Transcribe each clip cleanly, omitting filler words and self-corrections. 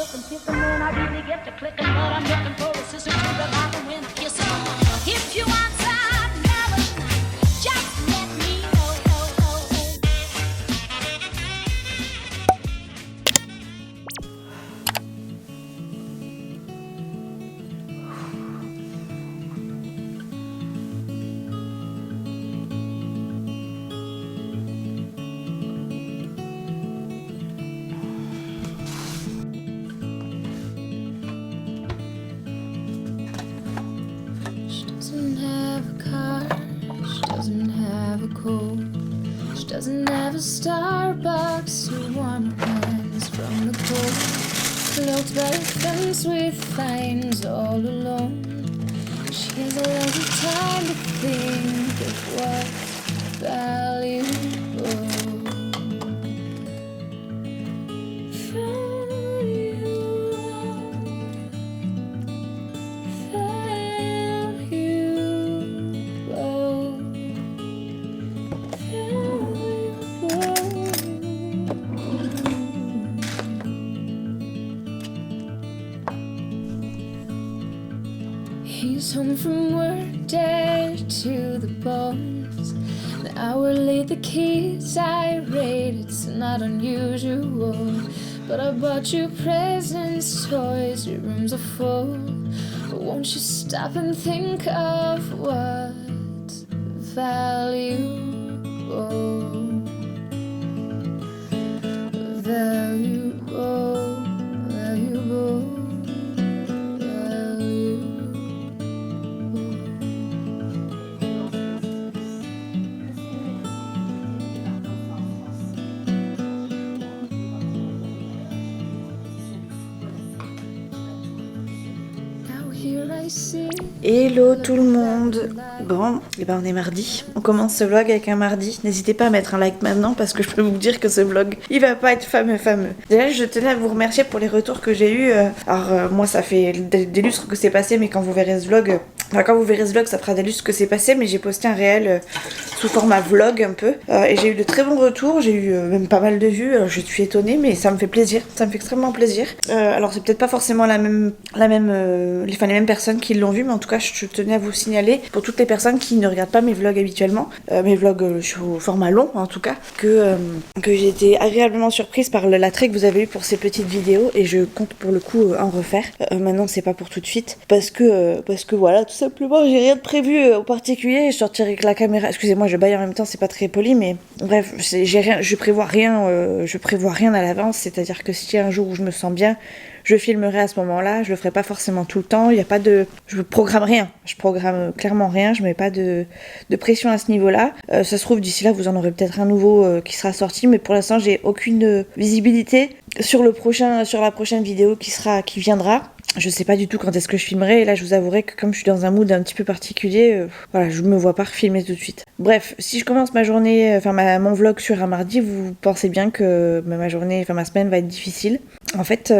looking, kissing when I really get to clicking, but I'm looking for a sister to the light when I kiss her. If you want some melody, just let me know. She doesn't have a Starbucks to warm her hands from the cold. Cloaked by a fence with vines all alone. She has a little time to think of what's valuable. He's home from work, dead to the bones. An hour late, the keys irate. It's not unusual, but I bought you presents, toys. Your rooms are full. But won't you stop and think of what's valuable? Valuable, valuable. Hello tout le monde. Bon, et ben on est mardi. On commence ce vlog avec un mardi. N'hésitez pas à mettre un like maintenant parce que je peux vous dire que ce vlog, il va pas être fameux. Déjà, je tenais à vous remercier pour les retours que j'ai eu. Alors moi, ça fait des lustres que c'est passé, mais quand vous verrez ce vlog, ça fera des lustres que c'est passé, mais j'ai posté un réel sous format vlog un peu. Et j'ai eu de très bons retours. J'ai eu même pas mal de vues. Je suis étonnée, mais ça me fait plaisir. Ça me fait extrêmement plaisir. Alors c'est peut-être pas forcément les mêmes personnes qui l'ont vu, mais en tout cas je tenais à vous signaler pour toutes les personnes qui ne regardent pas mes vlogs habituellement, mes vlogs au format long en tout cas, que j'ai été agréablement surprise par l'attrait que vous avez eu pour ces petites vidéos, et je compte pour le coup en refaire. Maintenant c'est pas pour tout de suite parce que voilà, tout simplement j'ai rien de prévu au particulier. Je sortirai avec la caméra, excusez-moi je baille en même temps, c'est pas très poli, mais bref, je prévois rien à l'avance, c'est-à-dire que si un jour où je me sens bien, je filmerai à ce moment-là. Je le ferai pas forcément tout le temps. Il y a pas de, je programme rien. Je programme clairement rien. Je mets pas de pression à ce niveau-là. Ça se trouve d'ici là vous en aurez peut-être un nouveau qui sera sorti, mais pour l'instant j'ai aucune visibilité sur la prochaine vidéo qui viendra. Je sais pas du tout quand est-ce que je filmerai, et là je vous avouerai que comme je suis dans un mood un petit peu particulier, voilà, je me vois pas filmer tout de suite. Bref, si je commence ma journée, mon vlog sur un mardi, vous pensez bien que ma semaine va être difficile. En fait,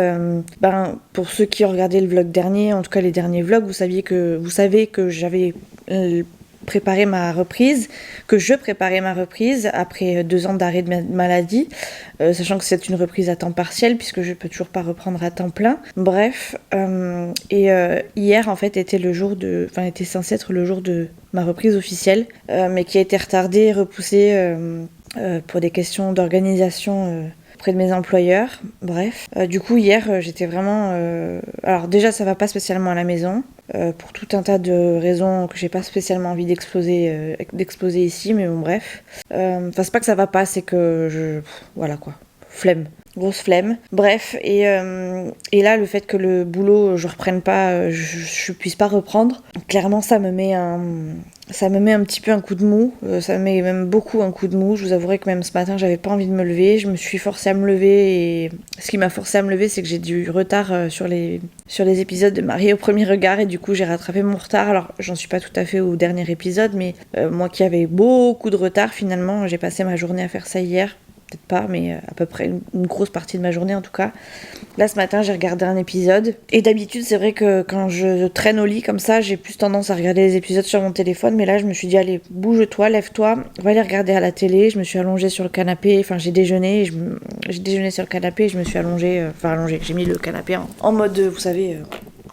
pour ceux qui ont regardé le vlog dernier, en tout cas les derniers vlogs, vous savez que j'avais préparé ma reprise, après 2 ans d'arrêt de maladie, sachant que c'est une reprise à temps partiel puisque je peux toujours pas reprendre à temps plein. Bref, hier en fait était censé être le jour de ma reprise officielle, mais qui a été retardé et repoussé pour des questions d'organisation auprès de mes employeurs. Bref, du coup hier j'étais vraiment alors déjà ça va pas spécialement à la maison, pour tout un tas de raisons que j'ai pas spécialement envie d'exposer ici, mais bon bref, c'est pas que ça va pas, c'est que voilà quoi, grosse flemme, bref, et là le fait que le boulot je reprenne pas, je puisse pas reprendre, clairement ça me met un petit peu un coup de mou, ça me met même beaucoup un coup de mou. Je vous avouerai que même ce matin j'avais pas envie de me lever, je me suis forcée à me lever, et ce qui m'a forcée à me lever c'est que j'ai du retard sur les épisodes de Mariée au premier regard, et du coup j'ai rattrapé mon retard. Alors j'en suis pas tout à fait au dernier épisode, mais moi qui avais beaucoup de retard, finalement j'ai passé ma journée à faire ça hier. peut-être pas, mais à peu près une grosse partie de ma journée en tout cas. Là ce matin j'ai regardé un épisode et d'habitude c'est vrai que quand je traîne au lit comme ça j'ai plus tendance à regarder les épisodes sur mon téléphone, mais là je me suis dit allez bouge-toi, lève-toi, va aller regarder à la télé. Je me suis allongée sur le canapé, enfin j'ai déjeuné sur le canapé et je me suis allongée, j'ai mis le canapé en mode vous savez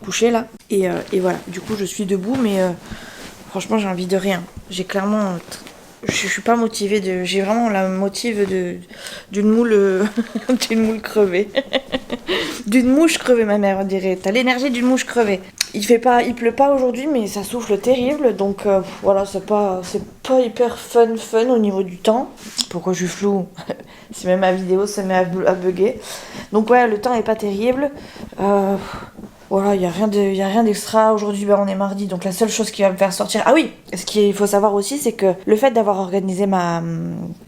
couché là et voilà, du coup je suis debout mais franchement j'ai envie de rien, j'ai clairement... Je suis pas motivée j'ai vraiment la motive d'une moule d'une moule crevée. D'une mouche crevée, ma mère dirait. T'as l'énergie d'une mouche crevée. Il pleut pas aujourd'hui, mais ça souffle terrible, donc voilà, c'est pas hyper fun au niveau du temps. Pourquoi je suis floue? Si même ma vidéo se met à bugger. Donc ouais, le temps est pas terrible. Voilà, il y a rien d'extra. Aujourd'hui, on est mardi, donc la seule chose qui va me faire sortir... Ah oui, ce qu'il faut savoir aussi, c'est que le fait d'avoir organisé ma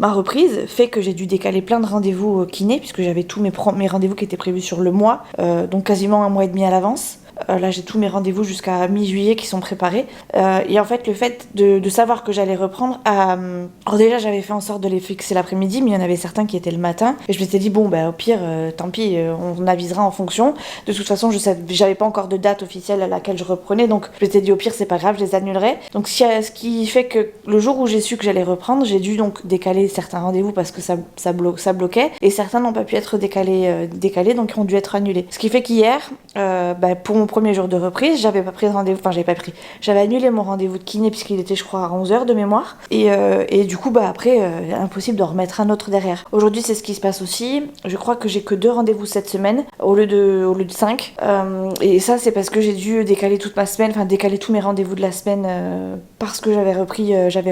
reprise fait que j'ai dû décaler plein de rendez-vous kiné, puisque j'avais tous mes rendez-vous qui étaient prévus sur le mois, donc quasiment 1 mois et demi à l'avance. Là, j'ai tous mes rendez-vous jusqu'à mi-juillet qui sont préparés. Et en fait, le fait de savoir que j'allais reprendre... Alors déjà, j'avais fait en sorte de les fixer l'après-midi, mais il y en avait certains qui étaient le matin. Et je m'étais dit, bon, au pire, tant pis, on avisera en fonction. De toute façon, j'avais pas encore de date officielle à laquelle je reprenais. Donc, je m'étais dit, au pire, c'est pas grave, je les annulerai. Donc, ce qui fait que le jour où j'ai su que j'allais reprendre, j'ai dû donc décaler certains rendez-vous parce que ça bloquait. Et certains n'ont pas pu être décalés, donc ils ont dû être annulés. Ce qui fait qu'hier, pour mon premier jour de reprise, j'avais annulé mon rendez-vous de kiné puisqu'il était je crois à 11h de mémoire et du coup après impossible de remettre un autre derrière. Aujourd'hui c'est ce qui se passe aussi, je crois que j'ai que 2 rendez-vous cette semaine au lieu de 5 et ça c'est parce que j'ai dû décaler toute ma semaine, décaler tous mes rendez-vous de la semaine parce que j'avais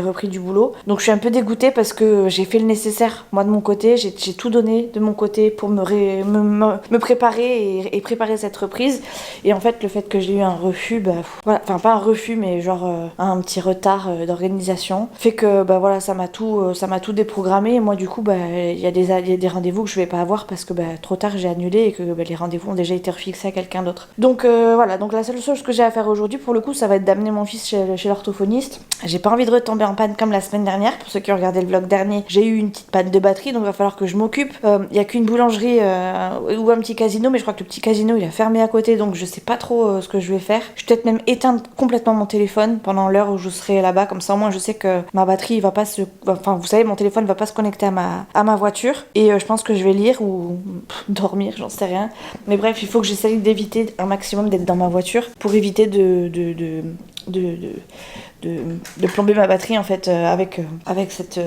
repris du boulot. Donc je suis un peu dégoûtée parce que j'ai fait le nécessaire moi de mon côté, j'ai tout donné de mon côté pour me préparer et préparer cette reprise. Et en fait, le fait que j'ai eu un refus, voilà, enfin pas un refus, mais genre un petit retard d'organisation, fait que ça m'a tout déprogrammé. Et moi, du coup, il y a des rendez-vous que je vais pas avoir parce que trop tard j'ai annulé et que les rendez-vous ont déjà été refixés à quelqu'un d'autre. Donc voilà, donc la seule chose que j'ai à faire aujourd'hui, pour le coup, ça va être d'amener mon fils chez l'orthophoniste. J'ai pas envie de retomber en panne comme la semaine dernière. Pour ceux qui ont regardé le vlog dernier, j'ai eu une petite panne de batterie, donc il va falloir que je m'occupe. Il y a qu'une boulangerie ou un petit casino, mais je crois que le petit casino il a fermé à côté, donc je sais pas trop ce que je vais faire. Je vais peut-être même éteindre complètement mon téléphone pendant l'heure où je serai là-bas, comme ça au moins je sais que ma batterie va pas vous savez, mon téléphone va pas se connecter à ma voiture et je pense que je vais lire ou dormir, j'en sais rien. Mais bref, il faut que j'essaye d'éviter un maximum d'être dans ma voiture pour éviter de plomber ma batterie en fait avec cette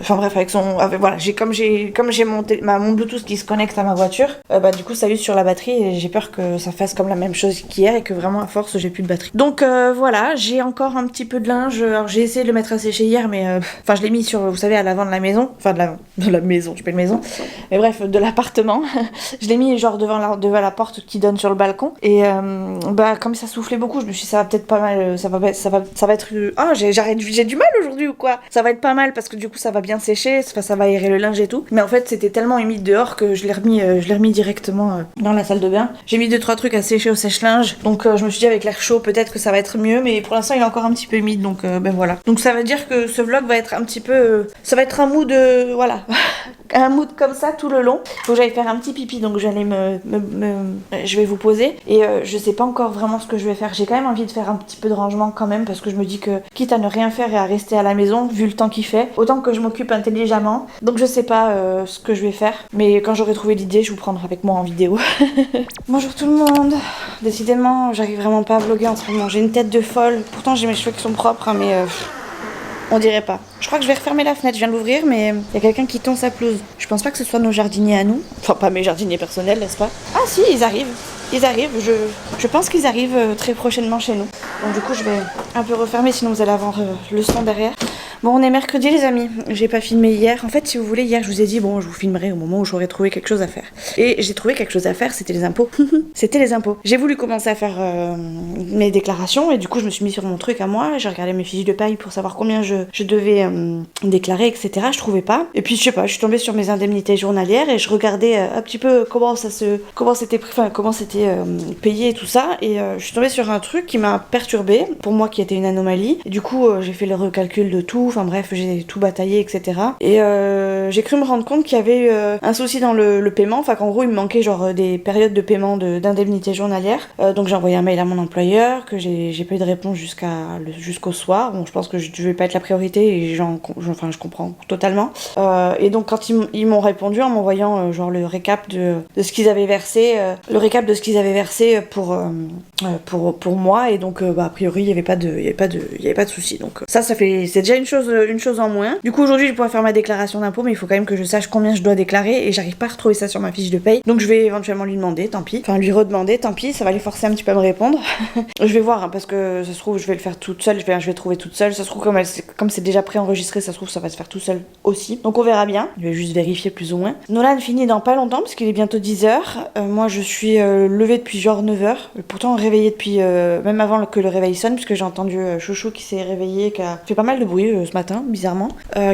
avec son voilà, comme j'ai mon Bluetooth qui se connecte à ma voiture, du coup ça use sur la batterie et j'ai peur que ça fasse comme la même chose qu'hier et que vraiment à force j'ai plus de batterie. Donc voilà, j'ai encore un petit peu de linge. Alors j'ai essayé de le mettre à sécher hier, mais je l'ai mis sur, vous savez, à l'avant de la maison, de la maison, tu peux une maison, mais bref, de l'appartement. Je l'ai mis genre devant la porte qui donne sur le balcon et comme ça soufflait beaucoup, je me suis dit ça va peut-être pas mal, ça va être j'ai du mal aujourd'hui ou quoi, ça va être pas mal parce que du coup ça va bien sécher, ça va aérer le linge et tout, mais en fait c'était tellement humide dehors que je l'ai remis directement dans la salle de bain. J'ai mis 2-3 trucs à sécher au sèche-linge, donc je me suis dit avec l'air chaud peut-être que ça va être mieux, mais pour l'instant il est encore un petit peu humide, donc voilà. Donc ça veut dire que ce vlog va être un petit peu ça va être un mood voilà un mood comme ça tout le long. Faut que j'aille faire un petit pipi, donc j'allais je vais vous poser et je sais pas encore vraiment ce que je vais faire. J'ai quand même envie de faire un petit peu de rangement quand même, parce que je me dis que quitte à ne rien faire et à rester à la maison vu le temps qu'il fait, autant que je m'occupe intelligemment. Donc je sais pas ce que je vais faire, mais quand j'aurai trouvé l'idée je vous prendrai avec moi en vidéo. Bonjour tout le monde. Décidément j'arrive vraiment pas à vlogger en ce moment, j'ai une tête de folle, pourtant j'ai mes cheveux qui sont propres hein, mais on dirait pas. Je crois que je vais refermer la fenêtre, je viens de l'ouvrir, mais il y a quelqu'un qui tond sa pelouse. Je pense pas que ce soit nos jardiniers à nous. Enfin, pas mes jardiniers personnels, n'est-ce pas? Ah si, ils arrivent. Je pense qu'ils arrivent très prochainement chez nous. Donc du coup, je vais un peu refermer, sinon vous allez avoir le son derrière. Bon, on est mercredi les amis, j'ai pas filmé hier. En fait, si vous voulez, hier je vous ai dit, bon, je vous filmerai au moment où j'aurai trouvé quelque chose à faire. Et j'ai trouvé quelque chose à faire, c'était les impôts. C'était les impôts. J'ai voulu commencer à faire mes déclarations et du coup, je me suis mis sur mon truc à moi. J'ai regardé mes fiches de paye pour savoir combien je devais déclarer, etc. Je trouvais pas. Et puis, je sais pas, je suis tombée sur mes indemnités journalières et je regardais un petit peu comment c'était payé et tout ça. Et je suis tombée sur un truc qui m'a perturbée, pour moi qui était une anomalie. Et du coup, j'ai fait le recalcul de tout. enfin bref, j'ai tout bataillé, etc. Et j'ai cru me rendre compte qu'il y avait eu un souci dans le paiement, enfin qu'en gros il me manquait genre des périodes de paiement d'indemnité journalière. Donc j'ai envoyé un mail à mon employeur, que j'ai pas eu de réponse jusqu'au soir. Bon, je pense que je vais pas être la priorité et je comprends totalement. Et donc quand ils m'ont répondu en m'envoyant genre le récap de ce qu'ils avaient versé, pour moi, et donc a priori il y avait pas de souci. Donc c'est déjà une chose en moins. Du coup aujourd'hui je pourrais faire ma déclaration d'impôt, mais il faut quand même que je sache combien je dois déclarer et j'arrive pas à retrouver ça sur ma fiche de paye. Donc je vais éventuellement lui demander, tant pis. Enfin lui redemander, tant pis, ça va les forcer un petit peu à me répondre. Je vais voir, hein, parce que ça se trouve je vais le faire toute seule, je vais trouver toute seule. Ça se trouve comme c'est déjà préenregistré, ça se trouve ça va se faire tout seul aussi. Donc on verra bien. Je vais juste vérifier plus ou moins. Nolan finit dans pas longtemps parce qu'il est bientôt 10h. Moi je suis levée depuis genre 9h. Pourtant réveillée depuis même avant que le réveil sonne, puisque j'ai entendu Chouchou qui s'est réveillé, qui a fait pas mal de bruit ce matin, bizarrement,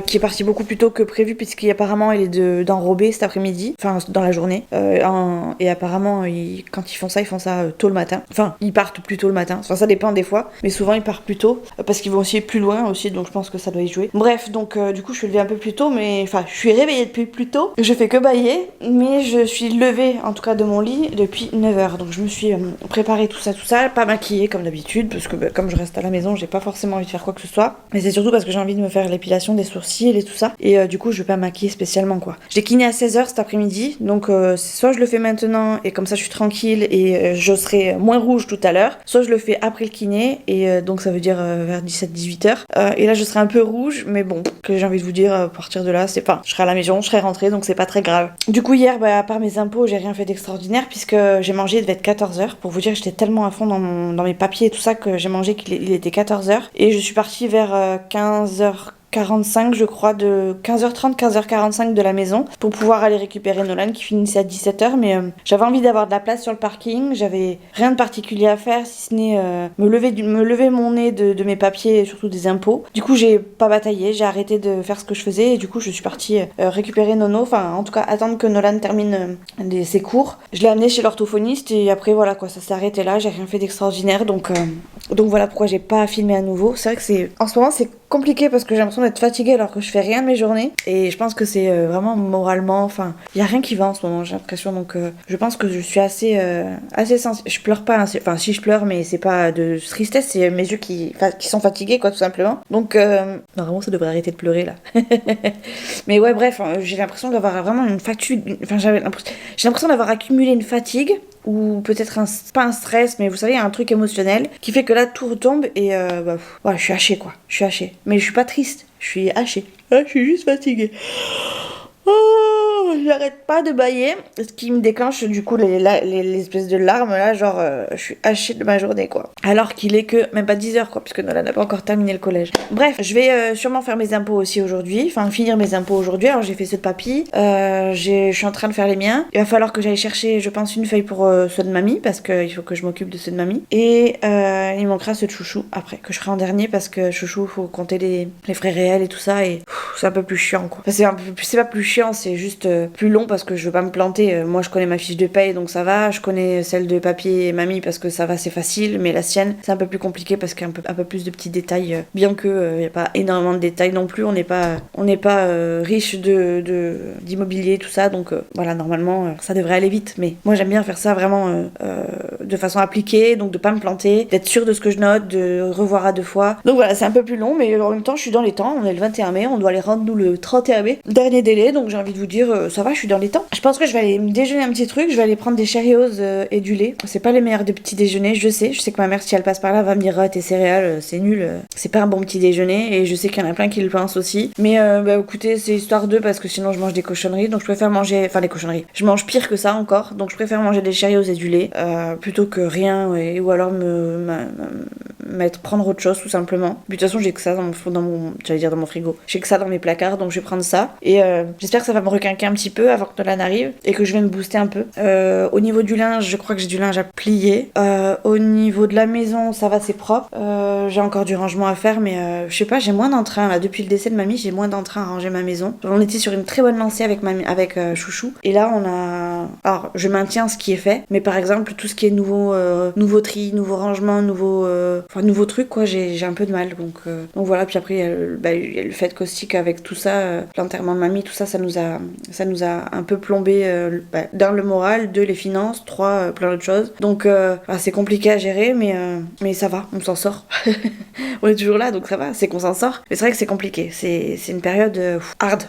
qui est parti beaucoup plus tôt que prévu, puisqu'apparemment il est d'enrober cet après-midi, enfin dans la journée, et apparemment quand ils font ça tôt le matin, enfin ils partent plus tôt le matin, enfin ça dépend des fois, mais souvent ils partent plus tôt, parce qu'ils vont aussi plus loin aussi, donc je pense que ça doit y jouer. Bref, donc du coup je suis levée un peu plus tôt, mais enfin je suis réveillée depuis plus tôt, je fais que bâiller, mais je suis levée en tout cas de mon lit depuis 9h, donc je me suis préparée tout ça, pas maquillée comme d'habitude, parce que comme je reste à la maison, j'ai pas forcément envie de faire quoi que ce soit, mais c'est surtout parce que j'ai envie de me faire l'épilation des sourcils et tout ça, et du coup je vais pas maquiller spécialement quoi. J'ai kiné à 16h cet après-midi, donc soit je le fais maintenant et comme ça je suis tranquille et je serai moins rouge tout à l'heure, soit je le fais après le kiné et donc ça veut dire vers 17-18h, et là je serai un peu rouge, mais bon, que j'ai envie de vous dire, à partir de là, c'est pas, je serai à la maison, je serai rentrée, donc c'est pas très grave. Du coup hier, à part mes impôts, j'ai rien fait d'extraordinaire, puisque j'ai mangé, il devait être 14h, pour vous dire, j'étais tellement à fond dans mes papiers et tout ça que j'ai mangé qu'il était 14h, et je suis partie vers 15h45 je crois, de 15h30, 15h45 de la maison pour pouvoir aller récupérer Nolan qui finissait à 17h, mais j'avais envie d'avoir de la place sur le parking, j'avais rien de particulier à faire si ce n'est me lever mon nez de mes papiers et surtout des impôts. Du coup j'ai pas bataillé, j'ai arrêté de faire ce que je faisais et du coup je suis partie récupérer Nono, enfin en tout cas attendre que Nolan termine ses cours. Je l'ai amené chez l'orthophoniste et après voilà quoi, ça s'est arrêté là, j'ai rien fait d'extraordinaire, donc voilà pourquoi j'ai pas filmé à nouveau. C'est vrai que en ce moment c'est compliqué parce que j'ai l'impression d'être fatiguée alors que je fais rien de mes journées, et je pense que c'est vraiment moralement, enfin il y a rien qui va en ce moment, j'ai l'impression, donc je pense que je suis assez sensible. Je pleure pas, enfin si je pleure, mais c'est pas de tristesse, c'est mes yeux qui sont fatigués quoi, tout simplement, donc normalement ça devrait arrêter de pleurer là. Mais ouais bref, j'ai l'impression d'avoir vraiment une fatigue, enfin j'ai l'impression d'avoir accumulé une fatigue, ou peut-être pas un stress, mais vous savez, un truc émotionnel qui fait que là tout retombe et je suis hachée quoi, je suis hachée. Mais je suis pas triste, je suis hachée. Ah, je suis juste fatiguée. Oh, j'arrête pas de bâiller, ce qui me déclenche du coup les espèces de larmes là, genre je suis hachée de ma journée quoi. Alors qu'il est que même pas 10h quoi, puisque Nolan n'a pas encore terminé le collège. Bref, je vais sûrement faire mes impôts aussi aujourd'hui, enfin finir mes impôts aujourd'hui. Alors j'ai fait ceux de papy, je suis en train de faire les miens. Il va falloir que j'aille chercher, je pense, une feuille pour ceux de mamie, parce qu'il faut que je m'occupe de ceux de mamie. Et il manquera ceux de Chouchou après, que je ferai en dernier, parce que Chouchou, faut compter les frais réels et tout ça, et c'est un peu plus chiant quoi. Enfin, c'est pas plus chiant, c'est juste plus long parce que je veux pas me planter. Moi je connais ma fiche de paye donc ça va, je connais celle de papier et mamie parce que ça va, c'est facile, mais la sienne c'est un peu plus compliqué parce qu'il y a un peu plus de petits détails, bien que y a pas énormément de détails non plus, on n'est pas riche d'immobilier tout ça, donc voilà, normalement ça devrait aller vite, mais moi j'aime bien faire ça vraiment de façon appliquée, donc de pas me planter, d'être sûre de ce que je note, de revoir à 2 fois, donc voilà, c'est un peu plus long, mais en même temps je suis dans les temps, on est le 21 mai, on doit les rendre nous le 31 mai, dernier délai, donc j'ai envie de vous dire ça va, je suis dans les temps. Je pense que je vais aller me déjeuner un petit truc, je vais aller prendre des Cheerios et du lait. C'est pas les meilleurs de petits déjeuners, je sais que ma mère, si elle passe par là, va me dire tes céréales c'est nul, c'est pas un bon petit déjeuner, et je sais qu'il y en a plein qui le pensent aussi, mais écoutez, c'est histoire d'eux parce que sinon je mange des cochonneries, donc je préfère manger, enfin des cochonneries, je mange pire que ça encore, donc je préfère manger des Cheerios et du lait plutôt que rien, ou alors prendre autre chose tout simplement. Mais de toute façon j'ai que ça dans mon frigo, j'ai que ça dans mes placards, donc je vais prendre ça, et j'espère que ça va me requinquer un petit peu avant que Nolan arrive et que je vais me booster un peu. Au niveau du linge, je crois que j'ai du linge à plier. Au niveau de la maison, ça va, c'est propre. J'ai encore du rangement à faire, mais je sais pas, j'ai moins d'entrain là. Depuis le décès de mamie, j'ai moins d'entrain à ranger ma maison. On était sur une très bonne lancée avec Chouchou, et là on a... Alors je maintiens ce qui est fait, mais par exemple tout ce qui est nouveau tri, nouveau rangement, nouveau truc quoi, j'ai un peu de mal. Donc voilà, puis après il y a le fait qu'aussi qu'avec tout ça, l'enterrement de mamie, tout ça, ça nous a un peu plombé dans le moral, 2 les finances, 3 plein d'autres choses. Donc c'est compliqué à gérer, mais ça va, on s'en sort. On est toujours là, donc ça va, c'est qu'on s'en sort. Mais c'est vrai que c'est compliqué, c'est une période hard.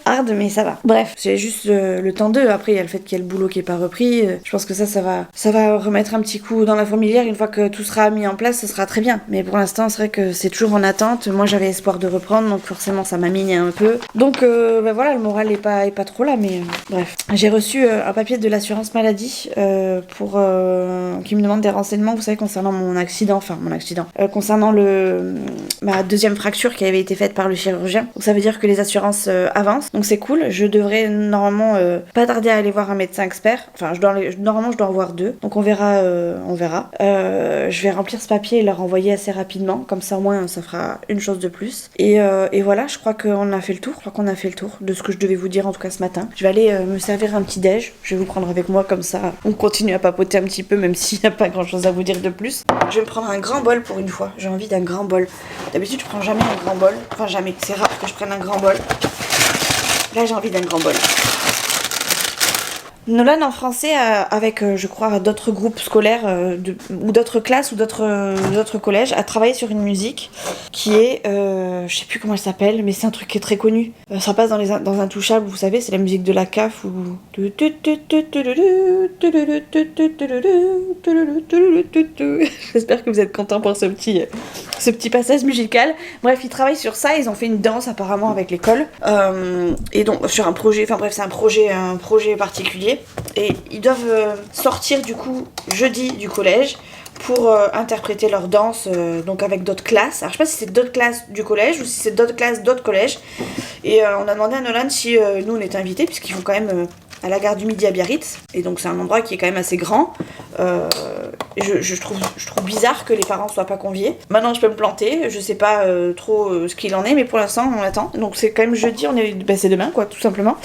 Hard, mais ça va. Bref, c'est juste le temps d'eux. Après, il y a le fait qu'il y ait le boulot qui est pas repris. Je pense que ça va remettre un petit coup dans la fourmilière. Une fois que tout sera mis en place, ce sera très bien. Mais pour l'instant, c'est vrai que c'est toujours en attente. Moi, j'avais espoir de reprendre, donc forcément, ça m'a miné un peu. Donc voilà, le moral est pas trop là, mais bref. J'ai reçu un papier de l'assurance maladie qui me demande des renseignements, vous savez, concernant mon accident, concernant ma deuxième fracture qui avait été faite par le chirurgien. Donc ça veut dire que les assurances avancent, donc c'est cool. Je devrais normalement pas tarder à aller voir un médecin expert. Enfin, normalement je dois en voir 2, donc on verra. Je vais remplir ce papier et leur envoyer assez rapidement, comme ça au moins ça fera une chose de plus. Et voilà, je crois qu'on a fait le tour. De ce que je devais vous dire en tout cas ce matin. Je vais aller me servir un petit déj. Je vais vous prendre avec moi, comme ça on continue à papoter un petit peu, même s'il n'y a pas grand chose à vous dire de plus. Je vais me prendre un grand bol pour une fois. J'ai envie d'un grand bol. D'habitude je prends jamais un grand bol. Enfin jamais, c'est rare que je prenne un grand bol. Là j'ai envie d'un grand bol. Nolan en français avec je crois d'autres groupes scolaires ou d'autres classes ou d'autres collèges a travaillé sur une musique qui est je sais plus comment elle s'appelle, mais c'est un truc qui est très connu. Ça passe dans Intouchable, vous savez, c'est la musique de la CAF ou j'espère que vous êtes contents pour ce petit passage musical. Bref, ils travaillent sur ça, ils ont fait une danse apparemment avec l'école et donc sur un projet, enfin bref, c'est un projet particulier. Et ils doivent sortir du coup jeudi du collège pour interpréter leur danse donc avec d'autres classes. Alors je sais pas si c'est d'autres classes du collège ou si c'est d'autres classes d'autres collèges. Et on a demandé à Nolan si nous on était invités, puisqu'ils vont quand même à la gare du Midi à Biarritz, et donc c'est un endroit qui est quand même assez grand. Je trouve bizarre que les parents soient pas conviés. Maintenant je peux me planter, je sais pas trop ce qu'il en est, mais pour l'instant on attend. Donc c'est quand même jeudi, c'est demain quoi, tout simplement.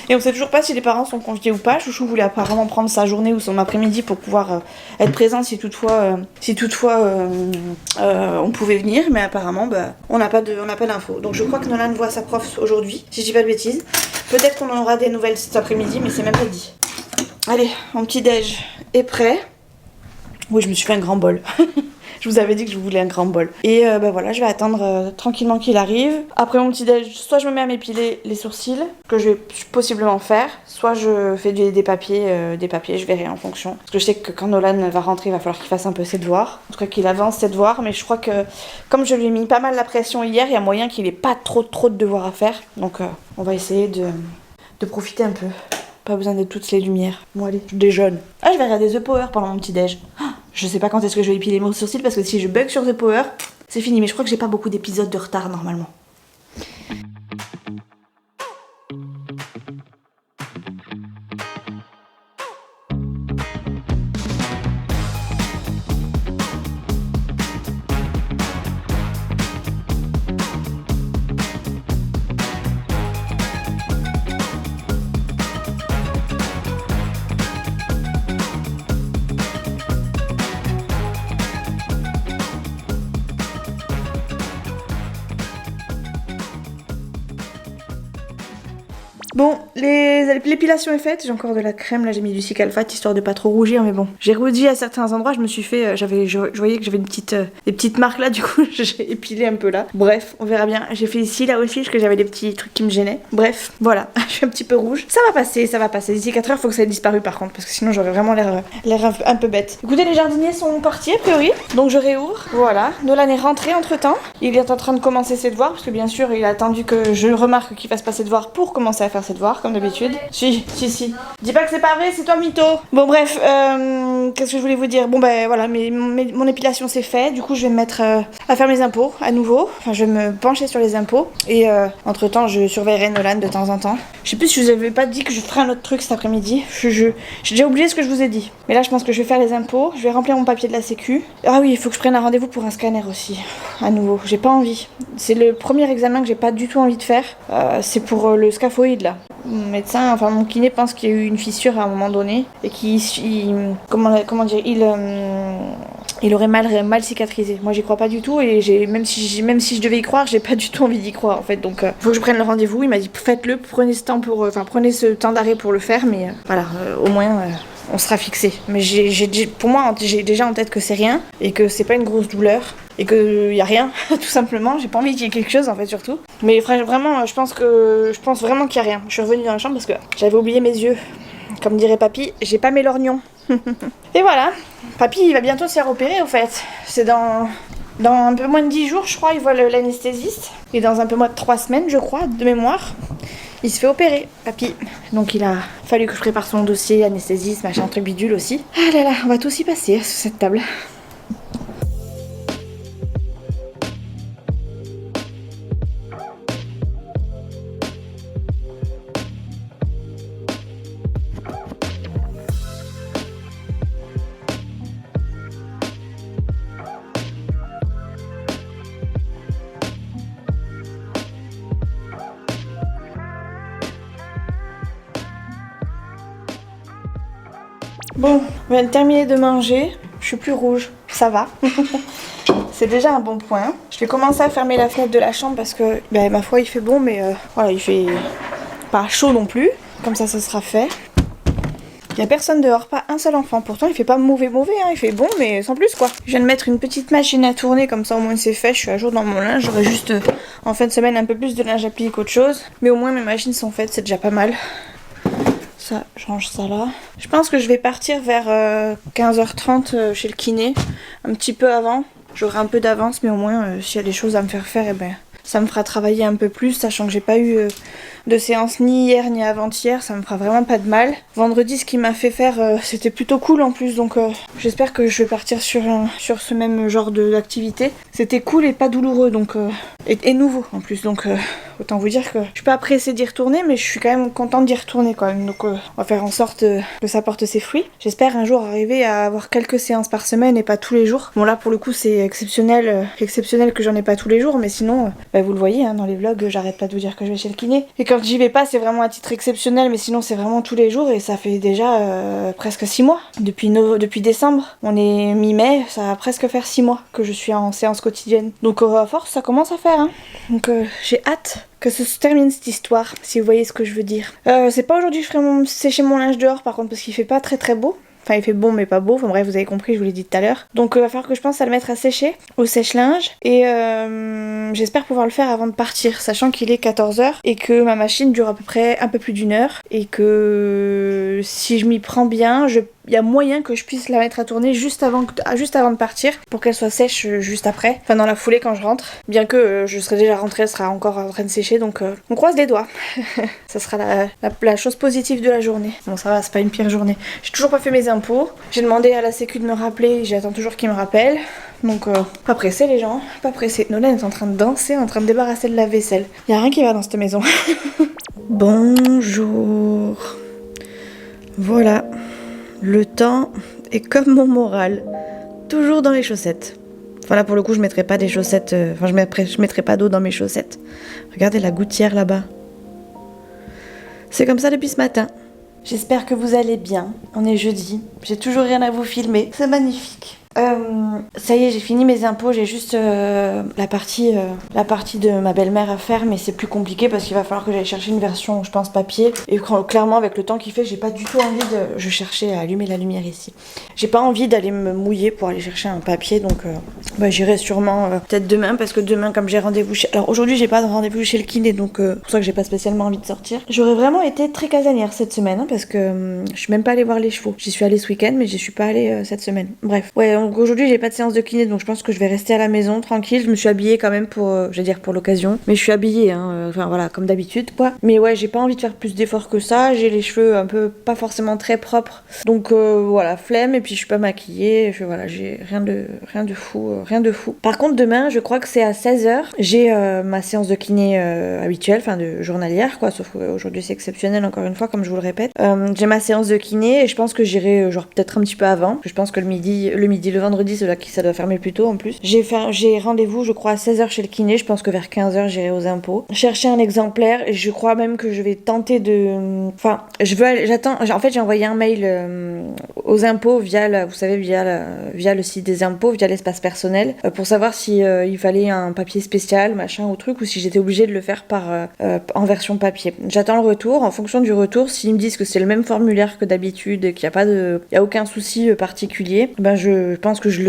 Et on sait toujours pas si les parents sont conviés ou pas. Chouchou voulait apparemment prendre sa journée ou son après-midi pour pouvoir être présent si toutefois on pouvait venir, mais apparemment on n'a pas d'infos. Donc je crois que Nolan voit sa prof aujourd'hui, si je dis pas de bêtises. Peut-être qu'on en aura des nouvelles cet après-midi, mais c'est même pas dit. Allez, mon petit déj est prêt. Oui, je me suis fait un grand bol. Je vous avais dit que je voulais un grand bol. Et voilà, je vais attendre tranquillement qu'il arrive. Après mon petit déj, soit je me mets à m'épiler les sourcils, que je vais possiblement faire, soit je fais des papiers, je verrai en fonction. Parce que je sais que quand Nolan va rentrer, il va falloir qu'il fasse un peu ses devoirs. En tout cas qu'il avance ses devoirs, mais je crois que comme je lui ai mis pas mal la pression hier, il y a moyen qu'il ait pas trop de devoirs à faire. Donc on va essayer de profiter un peu. Pas besoin de toutes les lumières. Bon allez, je déjeune. Ah, je vais regarder The Power pendant mon petit déj. Je sais pas quand est-ce que je vais épiler mon sourcil, parce que si je bug sur The Power, c'est fini. Mais je crois que j'ai pas beaucoup d'épisodes de retard normalement. Bon, l'épilation est faite, j'ai encore de la crème, là j'ai mis du Cicalfate histoire de pas trop rougir, mais bon. J'ai rougi à certains endroits, je me suis fait, je voyais que j'avais des petites marques là, du coup j'ai épilé un peu là. Bref, on verra bien. J'ai fait ici, là aussi, parce que j'avais des petits trucs qui me gênaient. Bref, voilà, je suis un petit peu rouge. Ça va passer. D'ici 4 heures, faut que ça ait disparu par contre, parce que sinon j'aurais vraiment l'air un peu bête. Écoutez, les jardiniers sont partis a priori, donc je réouvre. Voilà, Nolan est rentré entre temps. Il est en train de commencer ses devoirs, parce que bien sûr, il a attendu que je remarque qu'il fasse pas ses devoirs pour commencer à faire ses devoirs, comme d'habitude. Si. Dis pas que c'est pas vrai, c'est toi mytho. Bon bref, qu'est-ce que je voulais vous dire? Bon voilà, mon épilation c'est fait. Du coup je vais me mettre à faire mes impôts à nouveau. Enfin je vais me pencher sur les impôts. Et entre temps je surveillerai Nolan de temps en temps. Je sais plus si je vous avais pas dit que je ferais un autre truc cet après-midi. J'ai déjà oublié ce que je vous ai dit. Mais là je pense que je vais faire les impôts. Je vais remplir mon papier de la sécu. Ah oui, il faut que je prenne un rendez-vous pour un scanner aussi. À nouveau. J'ai pas envie. C'est le premier examen que j'ai pas du tout envie de faire. C'est pour le scaphoïde là. Mon médecin, enfin mon kiné pense qu'il y a eu une fissure à un moment donné et il aurait mal cicatrisé. Moi j'y crois pas du tout et même si je devais y croire, j'ai pas du tout envie d'y croire en fait. Donc faut que je prenne le rendez-vous. Il m'a dit faites-le, prenez ce temps d'arrêt pour le faire, mais voilà, au moins on sera fixé. Mais pour moi j'ai déjà en tête que c'est rien et que c'est pas une grosse douleur et qu'il y a rien, tout simplement. J'ai pas envie qu'il y ait quelque chose en fait surtout. Mais vraiment, je pense vraiment qu'il y a rien. Je suis revenue dans la chambre parce que j'avais oublié mes yeux. Comme dirait papy, j'ai pas mes lorgnons. Et voilà, papy il va bientôt se faire opérer au fait. C'est dans un peu moins de 10 jours je crois, il voit l'anesthésiste. Et dans un peu moins de 3 semaines je crois, de mémoire, il se fait opérer, papy. Donc il a fallu que je prépare son dossier, anesthésiste, machin, truc bidule aussi. Ah là là, on va tous y passer sur cette table. Bon, on vient de terminer de manger. Je suis plus rouge, ça va. C'est déjà un bon point. Je vais commencer à fermer la fenêtre de la chambre parce que, ma foi, il fait bon, mais voilà, il fait pas chaud non plus. Comme ça sera fait. Il n'y a personne dehors, pas un seul enfant. Pourtant, il fait pas mauvais, hein. Il fait bon, mais sans plus, quoi. Je viens de mettre une petite machine à tourner, comme ça au moins c'est fait. Je suis à jour dans mon linge. J'aurai juste, en fin de semaine, un peu plus de linge à plier qu'autre chose. Mais au moins, mes machines sont faites, c'est déjà pas mal. Ça, je range ça là. Je pense que je vais partir vers 15h30 chez le kiné. Un petit peu avant. J'aurai un peu d'avance, mais au moins, s'il y a des choses à me faire faire, ça me fera travailler un peu plus, sachant que j'ai pas eu de séance ni hier ni avant-hier, ça me fera vraiment pas de mal. Vendredi, ce qu'il m'a fait faire, c'était plutôt cool en plus, donc j'espère que je vais partir sur ce même genre d'activité. C'était cool et pas douloureux, donc et nouveau en plus, donc autant vous dire que je suis pas pressée d'y retourner, mais je suis quand même contente d'y retourner quand même, donc on va faire en sorte que ça porte ses fruits. J'espère un jour arriver à avoir quelques séances par semaine et pas tous les jours. Bon là pour le coup c'est exceptionnel que j'en ai pas tous les jours, mais sinon vous le voyez dans les vlogs, j'arrête pas de vous dire que je vais chez le kiné. Et quand j'y vais pas, c'est vraiment à titre exceptionnel, mais sinon c'est vraiment tous les jours et ça fait déjà presque 6 mois. Depuis décembre, on est mi-mai, ça va presque faire 6 mois que je suis en séance quotidienne. Donc à force, ça commence à faire. Donc j'ai hâte que ça se termine cette histoire, si vous voyez ce que je veux dire. C'est pas aujourd'hui que je ferai sécher mon linge dehors par contre, parce qu'il fait pas très très beau. Enfin, il fait bon mais pas beau. Enfin bref, vous avez compris, je vous l'ai dit tout à l'heure. Donc il va falloir que je pense à le mettre à sécher au sèche-linge. Et j'espère pouvoir le faire avant de partir, sachant qu'il est 14h et que ma machine dure à peu près un peu plus d'1 heure. Et que si je m'y prends bien, il y a moyen que je puisse la mettre à tourner juste avant de partir pour qu'elle soit sèche juste après, enfin dans la foulée quand je rentre, bien que je serai déjà rentrée, elle sera encore en train de sécher, donc on croise les doigts. Ça sera la chose positive de la journée. Bon ça va, c'est pas une pire journée. J'ai toujours pas fait mes impôts, j'ai demandé à la sécu de me rappeler, j'attends toujours qu'ils me rappellent, donc pas pressés les gens, pas pressés. Nolan est en train de danser, en train de débarrasser de la vaisselle. Y a rien qui va dans cette maison. Bonjour. Voilà. Le temps est comme mon moral, toujours dans les chaussettes. Enfin là pour le coup je mettrai pas des chaussettes, je mettrai pas d'eau dans mes chaussettes. Regardez la gouttière là-bas. C'est comme ça depuis ce matin. J'espère que vous allez bien. On est jeudi, j'ai toujours rien à vous filmer, c'est magnifique. Ça y est, j'ai fini mes impôts, j'ai juste la partie de ma belle-mère à faire, mais c'est plus compliqué parce qu'il va falloir que j'aille chercher une version, je pense, papier. Et clairement, avec le temps qu'il fait, j'ai pas du tout envie de... Je cherchais à allumer la lumière ici. J'ai pas envie d'aller me mouiller pour aller chercher un papier, donc j'irai sûrement peut-être demain, parce que demain, comme j'ai rendez-vous chez... Alors aujourd'hui, j'ai pas de rendez-vous chez le kiné, donc c'est pour ça que j'ai pas spécialement envie de sortir. J'aurais vraiment été très casanière cette semaine, parce que je suis même pas allée voir les chevaux. J'y suis allée ce week-end, mais j'y suis pas allée cette semaine. Bref, ouais, donc aujourd'hui j'ai pas de séance de kiné, donc je pense que je vais rester à la maison tranquille. Je me suis habillée quand même pour l'occasion, mais je suis habillée enfin voilà, comme d'habitude quoi. Mais ouais, j'ai pas envie de faire plus d'efforts que ça, j'ai les cheveux un peu pas forcément très propres, donc voilà, flemme, et puis je suis pas maquillée, voilà, j'ai rien de fou. Par contre demain, je crois que c'est à 16h, j'ai ma séance de kiné habituelle, enfin de journalière quoi, sauf qu'aujourd'hui c'est exceptionnel encore une fois, comme je vous le répète. J'ai ma séance de kiné et je pense que j'irai genre peut-être un petit peu avant, je pense que le midi le vendredi, ça doit fermer plus tôt en plus. J'ai rendez-vous, je crois, à 16h chez le kiné. Je pense que vers 15h, j'irai aux impôts. Chercher un exemplaire. Et je crois même que je vais tenter de... Enfin, en fait, j'ai envoyé un mail aux impôts via le site des impôts, via l'espace personnel, pour savoir si il fallait un papier spécial, machin ou truc, ou si j'étais obligée de le faire en version papier. J'attends le retour. En fonction du retour, s'ils me disent que c'est le même formulaire que d'habitude, qu'il n'y a aucun souci particulier, ben je pense que je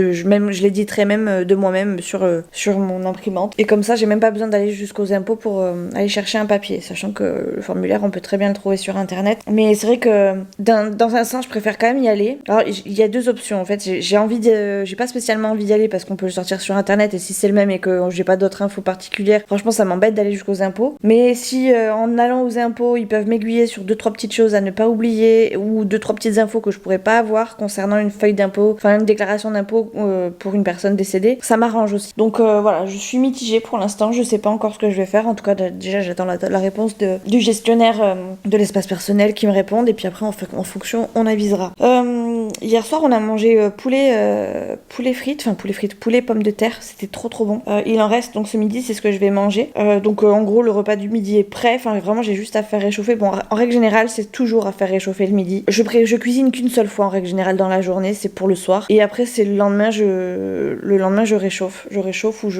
l'éditerai même de moi-même sur mon imprimante. Et comme ça, j'ai même pas besoin d'aller jusqu'aux impôts pour aller chercher un papier, sachant que le formulaire, on peut très bien le trouver sur internet. Mais c'est vrai que dans un sens, je préfère quand même y aller. Alors, il y a deux options en fait. J'ai pas spécialement envie d'y aller parce qu'on peut le sortir sur internet, et si c'est le même et que j'ai pas d'autres infos particulières, franchement, ça m'embête d'aller jusqu'aux impôts. Mais si en allant aux impôts, ils peuvent m'aiguiller sur 2-3 petites choses à ne pas oublier, ou 2-3 petites infos que je pourrais pas avoir concernant une feuille d'impôt, enfin une déclaration d'impôt pour une personne décédée, ça m'arrange aussi. Donc voilà, je suis mitigée pour l'instant, je sais pas encore ce que je vais faire. En tout cas, déjà j'attends la réponse du gestionnaire de l'espace personnel qui me réponde, et puis après en fonction on avisera. Hier soir on a mangé poulet pommes de terre, c'était trop bon. Il en reste donc ce midi, c'est ce que je vais manger. Donc en gros le repas du midi est prêt, enfin vraiment j'ai juste à faire réchauffer. Bon, en règle générale c'est toujours à faire réchauffer le midi. Je cuisine qu'une seule fois en règle générale dans la journée, c'est pour le soir, et après c'est le lendemain je réchauffe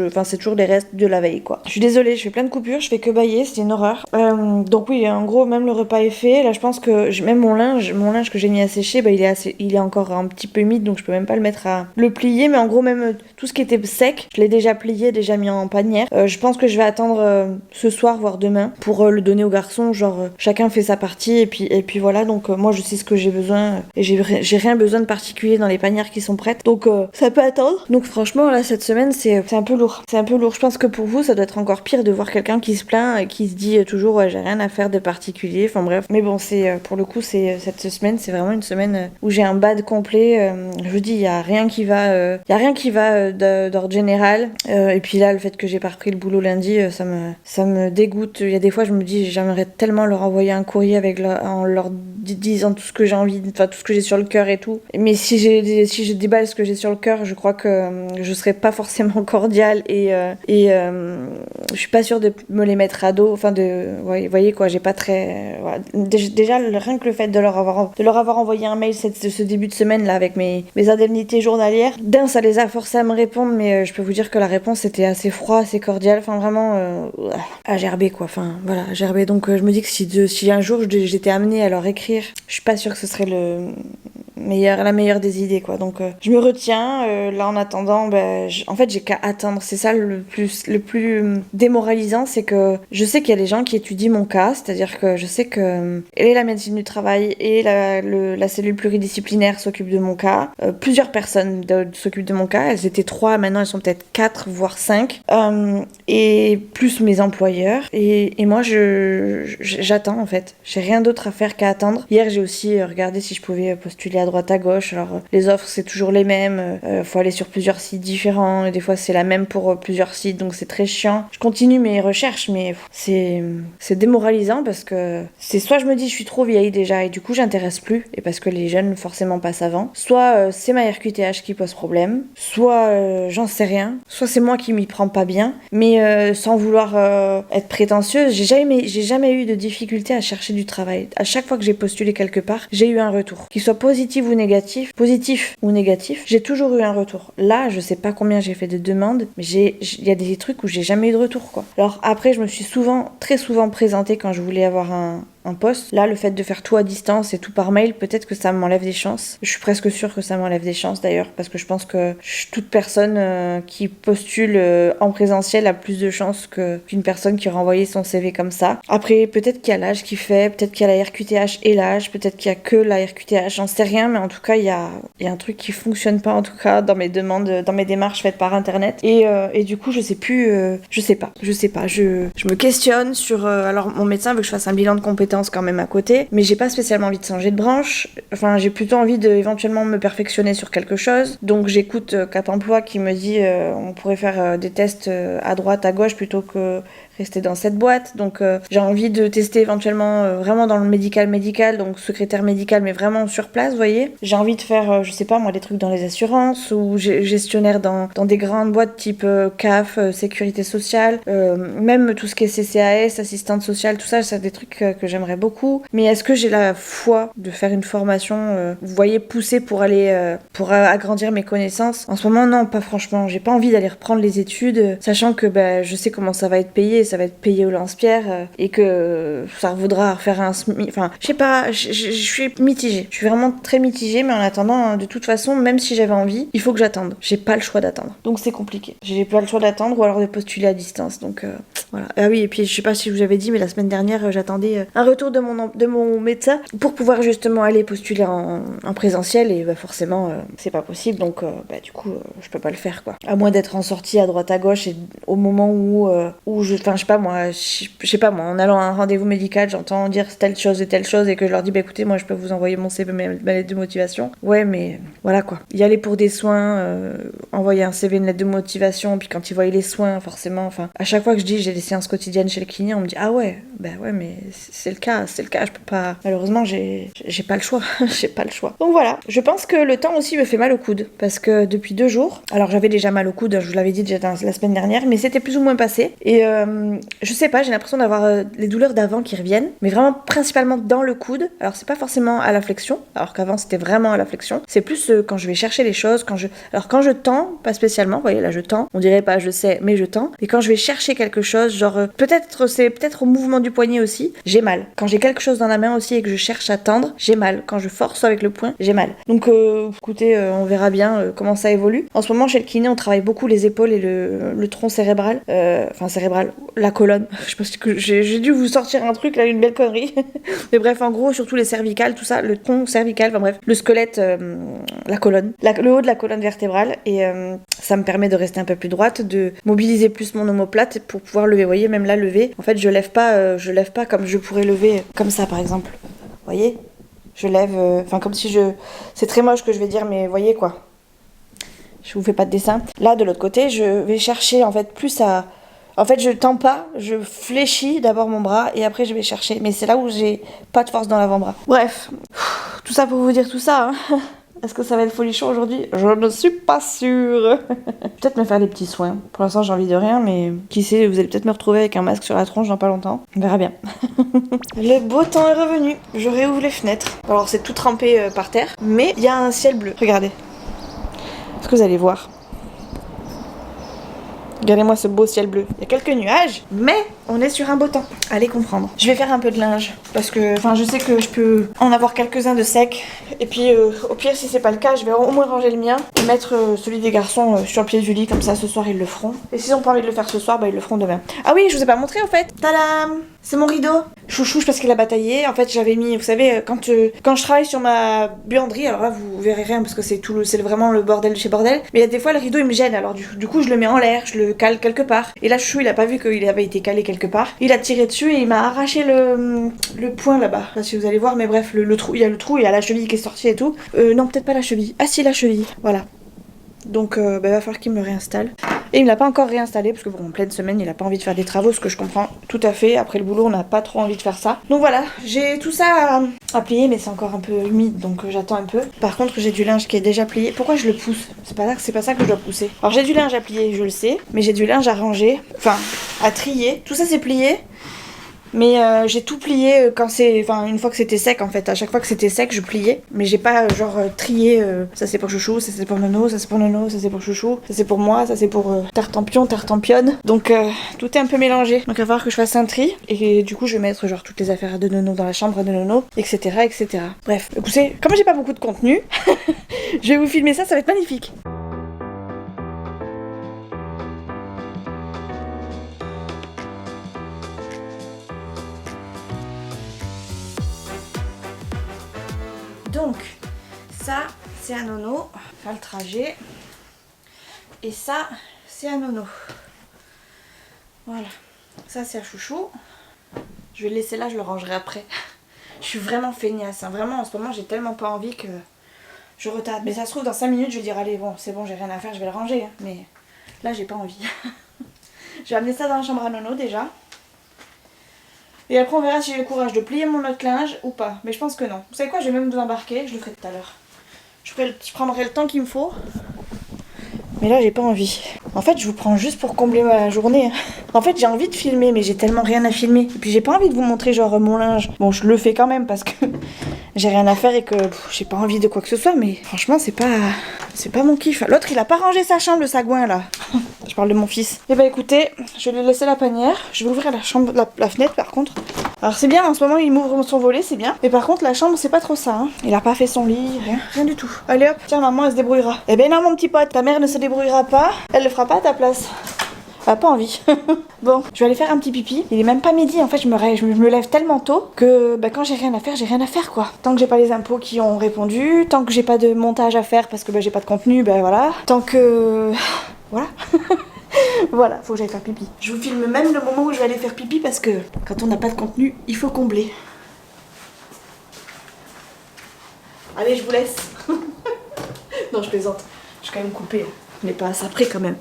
enfin c'est toujours les restes de la veille quoi. Je suis désolée, je fais plein de coupures, je fais que bâiller, c'est une horreur. Donc oui, en gros même le repas est fait. Là je pense que même mon linge que j'ai mis à sécher, bah, il est encore un petit peu humide, donc je peux même pas le mettre à le plier. Mais en gros même tout ce qui était sec, je l'ai déjà plié, déjà mis en panière. Je pense que je vais attendre ce soir voire demain pour le donner aux garçons, genre chacun fait sa partie, et puis voilà. Donc moi je sais ce que j'ai besoin, et j'ai rien besoin de particulier dans les panières qui sont prêtes, donc ça peut attendre. Donc franchement là cette semaine c'est un peu lourd, je pense que pour vous ça doit être encore pire de voir quelqu'un qui se plaint et qui se dit toujours ouais j'ai rien à faire de particulier, enfin bref. Mais bon, c'est pour le coup cette semaine c'est vraiment une semaine où j'ai un bad complet. Je vous dis, il y a rien qui va d'ordre général, et puis là le fait que j'ai pas repris le boulot lundi, ça me dégoûte. Il y a des fois je me dis j'aimerais tellement leur envoyer un courrier en leur disant tout ce que j'ai envie, enfin tout ce que j'ai sur le cœur et tout. Mais si je déballe ce que j'ai sur le cœur, je crois que je serais pas forcément cordiale, et je suis pas sûre de me les mettre à dos. Enfin vous voyez quoi, j'ai pas très voilà. Déjà rien que le fait de leur avoir envoyé un mail ce début de semaine là avec mes indemnités journalières, ça les a forcés à me répondre, mais je peux vous dire que la réponse était assez froide, assez cordiale, enfin vraiment à gerber quoi, enfin voilà, à gerber. Donc je me dis que si un jour j'étais amenée à leur écrire, je suis pas sûre que ce serait la meilleure des idées quoi. Donc je me retiens là en attendant. En fait j'ai qu'à attendre, c'est ça le plus démoralisant, c'est que je sais qu'il y a des gens qui étudient mon cas, c'est-à-dire que je sais que et la médecine du travail et la cellule pluridisciplinaire s'occupe de mon cas, plusieurs personnes s'occupent de mon cas, elles étaient 3, maintenant elles sont peut-être 4 voire 5, et plus mes employeurs, et moi j'attends en fait, j'ai rien d'autre à faire qu'à attendre. Hier j'ai aussi regardé si je pouvais postuler à droite à gauche. Alors les offres c'est toujours les mêmes, faut aller sur plusieurs sites différents, et des fois c'est la même pour plusieurs sites, donc c'est très chiant. Je continue mes recherches, mais c'est démoralisant parce que c'est soit je me dis je suis trop vieille déjà et du coup j'intéresse plus, et parce que les jeunes forcément passent avant, soit c'est ma RQTH qui pose problème, soit j'en sais rien, soit c'est moi qui m'y prends pas bien. Mais sans vouloir être prétentieuse, j'ai jamais eu de difficulté à chercher du travail. À chaque fois que j'ai postulé quelque part, j'ai eu un retour, qu'il soit positif ou négatif, j'ai toujours eu un retour. Là je sais pas combien j'ai fait de demandes, mais il y a des trucs où j'ai jamais eu de retour quoi. Alors après je me suis très souvent présentée quand je voulais avoir un poste. Là, le fait de faire tout à distance et tout par mail, peut-être que ça m'enlève des chances. Je suis presque sûre que ça m'enlève des chances d'ailleurs, parce que je pense que toute personne qui postule en présentiel a plus de chances qu'une personne qui aurait envoyé son CV comme ça. Après, peut-être qu'il y a l'âge qui fait, peut-être qu'il y a la RQTH et l'âge, peut-être qu'il y a que la RQTH, j'en sais rien, mais en tout cas, il y a un truc qui fonctionne pas en tout cas dans mes demandes, dans mes démarches faites par internet. Et du coup, je sais pas. Je me questionne sur... alors, mon médecin veut que je fasse un bilan de compétences quand même à côté, mais j'ai pas spécialement envie de changer de branche. Enfin, j'ai plutôt envie de éventuellement me perfectionner sur quelque chose. Donc j'écoute Cap Emploi qui me dit on pourrait faire des tests à droite, à gauche plutôt que rester dans cette boîte. Donc j'ai envie de tester éventuellement vraiment dans le médical, donc secrétaire médical, mais vraiment sur place, vous voyez. J'ai envie de faire, je sais pas moi, des trucs dans les assurances ou gestionnaire dans des grandes boîtes type CAF, sécurité sociale, même tout ce qui est CCAS, assistante sociale, tout ça, c'est des trucs que j'aimerais beaucoup. Mais est-ce que j'ai la foi de faire une formation, vous voyez, poussée pour aller, pour agrandir mes connaissances? En ce moment, non, pas franchement. J'ai pas envie d'aller reprendre les études, sachant que je sais comment ça va être payé au lance-pierre et que ça vaudra faire un SMIC. Enfin, je sais pas, je suis mitigée. Je suis vraiment très mitigée, mais en attendant, de toute façon, même si j'avais envie, il faut que j'attende. J'ai pas le choix d'attendre. Donc c'est compliqué. J'ai pas le choix d'attendre ou alors de postuler à distance. Donc voilà. Ah oui, et puis je sais pas si je vous avais dit, mais la semaine dernière, j'attendais un retour de mon médecin pour pouvoir justement aller postuler en présentiel et forcément, c'est pas possible. Donc du coup, je peux pas le faire quoi. À moins d'être en sortie à droite à gauche et au moment où je sais pas moi, en allant à un rendez-vous médical, j'entends dire telle chose et que je leur dis écoutez, moi je peux vous envoyer mon CV, ma lettre de motivation. Ouais, mais voilà quoi. Y aller pour des soins, envoyer un CV, une lettre de motivation, puis quand ils voient les soins, forcément, enfin, à chaque fois que je dis j'ai des séances quotidiennes chez le kiné, on me dit ah ouais, ouais, mais c'est le cas, je peux pas. Malheureusement, j'ai pas le choix, j'ai pas le choix. Donc voilà, je pense que le temps aussi me fait mal au coude, parce que depuis 2 jours, alors j'avais déjà mal au coude, je vous l'avais dit déjà la semaine dernière, mais c'était plus ou moins passé, et je sais pas, j'ai l'impression d'avoir les douleurs d'avant qui reviennent, mais vraiment principalement dans le coude. Alors c'est pas forcément à la flexion, alors qu'avant c'était vraiment à la flexion, c'est plus quand je vais chercher les choses, quand je tends, pas spécialement, vous voyez là je tends, on dirait pas je sais, mais je tends, et quand je vais chercher quelque chose, genre peut-être au mouvement du poignet aussi, j'ai mal. Quand j'ai quelque chose dans la main aussi et que je cherche à tendre, j'ai mal. Quand je force avec le poing, j'ai mal. Donc écoutez, on verra bien comment ça évolue. En ce moment chez le kiné, on travaille beaucoup les épaules et le tronc cérébral, la colonne. Je pense que j'ai dû vous sortir un truc là, une belle connerie. Mais bref, en gros, surtout les cervicales, tout ça, le tronc cervical, enfin bref, le squelette, la colonne, le haut de la colonne vertébrale, et ça me permet de rester un peu plus droite, de mobiliser plus mon omoplate pour pouvoir lever. Vous voyez, même là, lever, en fait, je lève pas comme je pourrais lever, comme ça par exemple. Vous voyez, je lève, comme si c'est très moche que je vais dire, mais voyez quoi. Je vous fais pas de dessin. Là, de l'autre côté, je vais chercher en fait plus à... En fait, je tends pas, je fléchis d'abord mon bras et après je vais chercher. Mais c'est là où j'ai pas de force dans l'avant-bras. Bref, tout ça pour vous dire tout ça. Hein. Est-ce que ça va être folichon aujourd'hui? Je ne suis pas sûre. Peut-être me faire des petits soins. Pour l'instant, j'ai envie de rien, mais qui sait, vous allez peut-être me retrouver avec un masque sur la tronche dans pas longtemps. On verra bien. Le beau temps est revenu. Je réouvre les fenêtres. Alors, c'est tout trempé par terre, mais il y a un ciel bleu. Regardez. Est-ce que vous allez voir? Regardez-moi ce beau ciel bleu. Il y a quelques nuages, mais on est sur un beau temps. Allez comprendre. Je vais faire un peu de linge, parce que je sais que je peux en avoir quelques-uns de secs. Et puis au pire, si c'est pas le cas, je vais au moins ranger le mien et mettre celui des garçons sur le pied du lit, comme ça ce soir ils le feront. Et s'ils ont pas envie de le faire ce soir, ils le feront demain. Ah oui, je vous ai pas montré en fait. Tadam! C'est mon rideau. Chouchou, parce qu'il a bataillé. En fait, j'avais mis, vous savez, quand je travaille sur ma buanderie, alors là vous verrez rien parce que c'est vraiment le bordel de chez bordel. Mais il y a des fois le rideau il me gêne, alors du coup je le mets en l'air, je le cale quelque part. Et là Chouchou il a pas vu qu'il avait été calé quelque part. Il a tiré dessus et il m'a arraché le point là-bas. Là si vous allez voir, mais bref, le trou, il y a le trou, il y a la cheville qui est sortie et tout. Non, peut-être pas la cheville. Ah si, la cheville, voilà. Donc il va falloir qu'il me réinstalle. Et il me l'a pas encore réinstallé parce que en pleine semaine il a pas envie de faire des travaux, ce que je comprends tout à fait. Après le boulot on n'a pas trop envie de faire ça. Donc voilà, j'ai tout ça à plier, mais c'est encore un peu humide donc j'attends un peu. Par contre j'ai du linge qui est déjà plié. Pourquoi je le pousse? C'est pas ça que je dois pousser. Alors j'ai du linge à plier, je le sais, mais j'ai du linge à ranger, à trier. Tout ça c'est plié. Mais j'ai tout plié une fois que c'était sec en fait. À chaque fois que c'était sec, je pliais. Mais j'ai pas trié. Ça c'est pour Chouchou, ça c'est pour Nono, ça c'est pour Nono, ça c'est pour Chouchou, ça c'est pour moi, ça c'est pour Tartampion, Tartampionne. Donc tout est un peu mélangé. Donc il va falloir que je fasse un tri. Et du coup je vais mettre toutes les affaires de Nono dans la chambre de Nono, etc. etc. Bref, écoutez, comme j'ai pas beaucoup de contenu, je vais vous filmer ça va être magnifique. Donc, ça, c'est à Nono, faire le trajet. Et ça, c'est à Nono. Voilà. Ça, c'est à Chouchou. Je vais le laisser là, je le rangerai après. Je suis vraiment feignasse. Hein. Vraiment, en ce moment, j'ai tellement pas envie que je retarde. Mais ça se trouve, dans 5 minutes, je vais dire, allez, bon, c'est bon, j'ai rien à faire, je vais le ranger. Hein. Mais là, j'ai pas envie. Je vais amener ça dans la chambre à Nono, déjà. Et après on verra si j'ai le courage de plier mon autre linge ou pas. Mais je pense que non. Vous savez quoi, je vais même vous embarquer, je le ferai tout à l'heure. Je prendrai le temps qu'il me faut. Mais là j'ai pas envie. En fait je vous prends juste pour combler ma journée. En fait j'ai envie de filmer mais j'ai tellement rien à filmer. Et puis j'ai pas envie de vous montrer genre mon linge. Bon je le fais quand même parce que j'ai rien à faire et que j'ai pas envie de quoi que ce soit. Mais franchement c'est pas mon kiff. L'autre il a pas rangé sa chambre, le sagouin là. Je parle de mon fils. Et bah écoutez, je vais lui laisser la panière. Je vais ouvrir la chambre, la fenêtre par contre. Alors c'est bien, en ce moment il m'ouvre son volet, c'est bien. Mais par contre la chambre c'est pas trop ça. Hein. Il a pas fait son lit, rien du tout. Allez hop, tiens maman elle se débrouillera. Eh ben non mon petit pote, ta mère ne se débrouillera pas. Elle le fera pas à ta place. Elle a pas envie. Bon, je vais aller faire un petit pipi. Il est même pas midi, en fait je me lève tellement tôt que bah, quand j'ai rien à faire quoi. Tant que j'ai pas les impôts qui ont répondu, tant que j'ai pas de montage à faire parce que bah, j'ai pas de contenu, bah voilà. Tant que... Voilà. Voilà, faut que j'aille faire pipi. Je vous filme même le moment où je vais aller faire pipi parce que quand on n'a pas de contenu, il faut combler. Allez, je vous laisse. Non, je plaisante. Je vais quand même couper. Mais pas à ça près quand même.